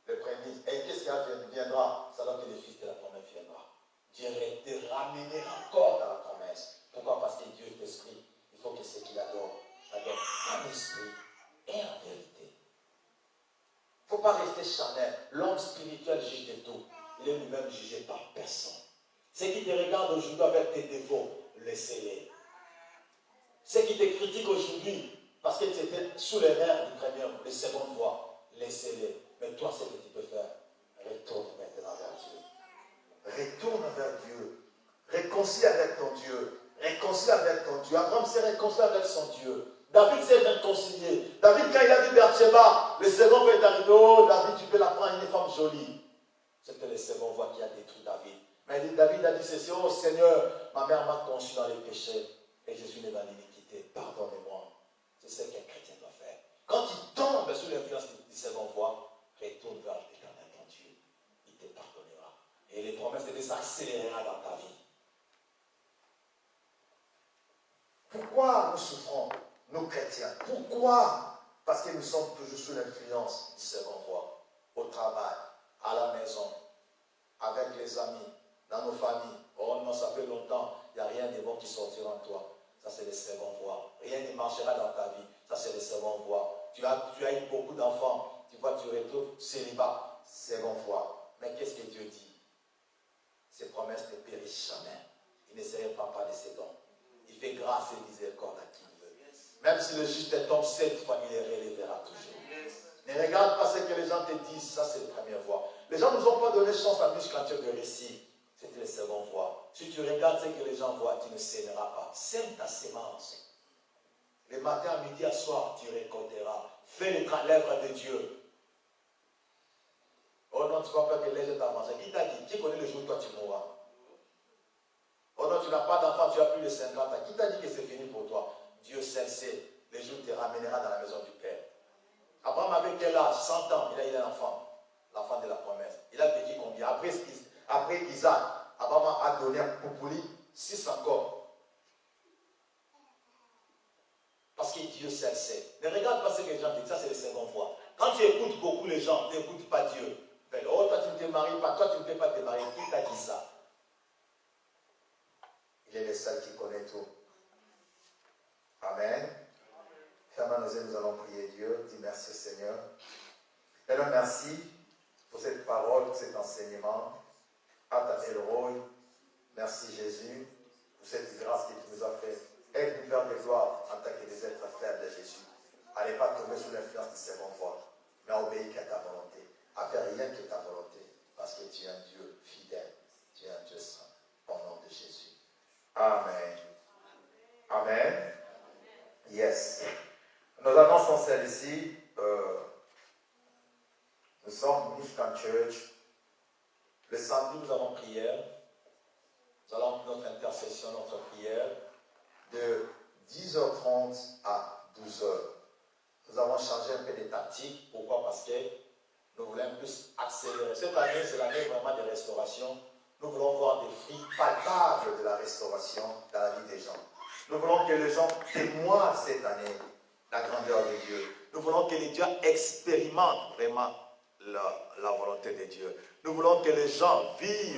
le prémices. Et qu'est-ce qui viendra? C'est alors que le Fils de la promesse viendra. Dieu te ramènera encore dans la promesse. Pourquoi? Parce que Dieu est esprit. Il faut que ce qu'il adore, en esprit et en vérité. Il ne faut pas rester charnel. L'homme spirituel juge de tout. Il est lui-même jugé par personne. Ceux qui te regardent aujourd'hui avec tes défauts, laissez-les. Ceux qui te critiquent aujourd'hui, parce que tu étais sous les nerfs du premier ou de seconde voie, laissez-les. Mais toi, ce que tu peux faire, retourne maintenant vers Dieu. Retourne vers Dieu. Réconcilie avec ton Dieu. Réconcilie avec ton Dieu. Abraham s'est réconcilié avec son Dieu. David s'est réconcilié. David, quand il a vu Bathsheba, le second va est arrivé. Oh, David, tu peux la prendre, une femme jolie. C'était le second voie qui a détruit David. Mais David a dit ceci: oh Seigneur, ma mère m'a conçu dans les péchés et je suis né dans l'iniquité. Pardonne-moi. C'est ce qu'un chrétien doit faire. Quand tu tombes sous l'influence du second voie, retourne vers l'Éternel ton Dieu. Il te pardonnera. Et les promesses de Dieu s'accélérera dans ta vie. Pourquoi nous souffrons, nous chrétiens? Pourquoi? Parce que nous sommes toujours sous l'influence du second voie. Au travail, à la les amis, dans nos familles. Oh non, ça fait longtemps, il n'y a rien de bon qui sortira en toi. Ça, c'est les secondes voies. Rien ne marchera dans ta vie. Ça, c'est les secondes voies. Tu as eu beaucoup d'enfants. Tu vois, tu retrouves célibat. Seconde voie. Mais qu'est-ce que Dieu dit? Ses promesses ne périssent jamais. Il ne se répand pas de ses dons. Il fait grâce et miséricorde à qui il veut. Même si le juste tombe 7 fois, il les relèvera toujours. Ne regarde pas ce que les gens te disent. Ça, c'est la première voie. Les gens ne nous ont pas donné chance à nous quand tu as de récit. C'était la seconde voie. Si tu regardes ce que les gens voient, tu ne sèmeras pas. Sème ta sémence. Le matin, à midi, à soir, tu récolteras. Fais l'œuvre de Dieu. Oh non, tu ne crois pas que l'œuvre t'a mangé. Qui t'a dit? Qui connaît le jour où toi tu mourras? Oh non, tu n'as pas d'enfant, tu as plus de 50 ans. Qui t'a dit que c'est fini pour toi? Dieu seul sait. Le jour où tu te ramèneras dans la maison du Père. Abraham avait quel âge? 100 ans, il a eu un enfant. L'enfant de la promesse. Il a vécu combien? Après Isaac, Abraham a donné un poupouli, 6 encore. Parce que Dieu seul sait. Ne regarde pas ce que les gens disent, ça c'est le second fois. Quand tu écoutes beaucoup les gens, tu n'écoutes pas Dieu. Oh, toi tu ne te maries pas, toi tu ne peux pas te marier. Qui t'a dit ça? Il est le seul qui connaît tout. Amen. Fermons nos yeux, nous allons prier Dieu. Dis merci Seigneur. Père, merci pour cette parole, pour cet enseignement. Ata Elroy, merci Jésus pour cette grâce que tu nous as fait. Aide-nous faire des gloires en tant que des êtres faibles de Jésus. Allez pas tomber sous l'influence de ces bonnes voies, mais à obéir qu'à ta volonté, à faire rien que ta volonté, parce que tu es un Dieu fidèle, tu es un Dieu saint, au nom de Jésus. Amen. Amen. Yes. Nous annonçons celle-ci. Nous sommes Mission Church. Le samedi, nous avons prière. Nous allons notre intercession, notre prière, de 10h30 à 12h. Nous avons changé un peu de tactique. Pourquoi? Parce que nous voulons plus accélérer. Cette année, c'est l'année vraiment de restauration. Nous voulons voir des fruits palpables de la restauration dans la vie des gens. Nous voulons que les gens témoignent cette année la grandeur de Dieu. Nous voulons que les gens expérimentent vraiment la volonté de Dieu. Nous voulons que les gens vivent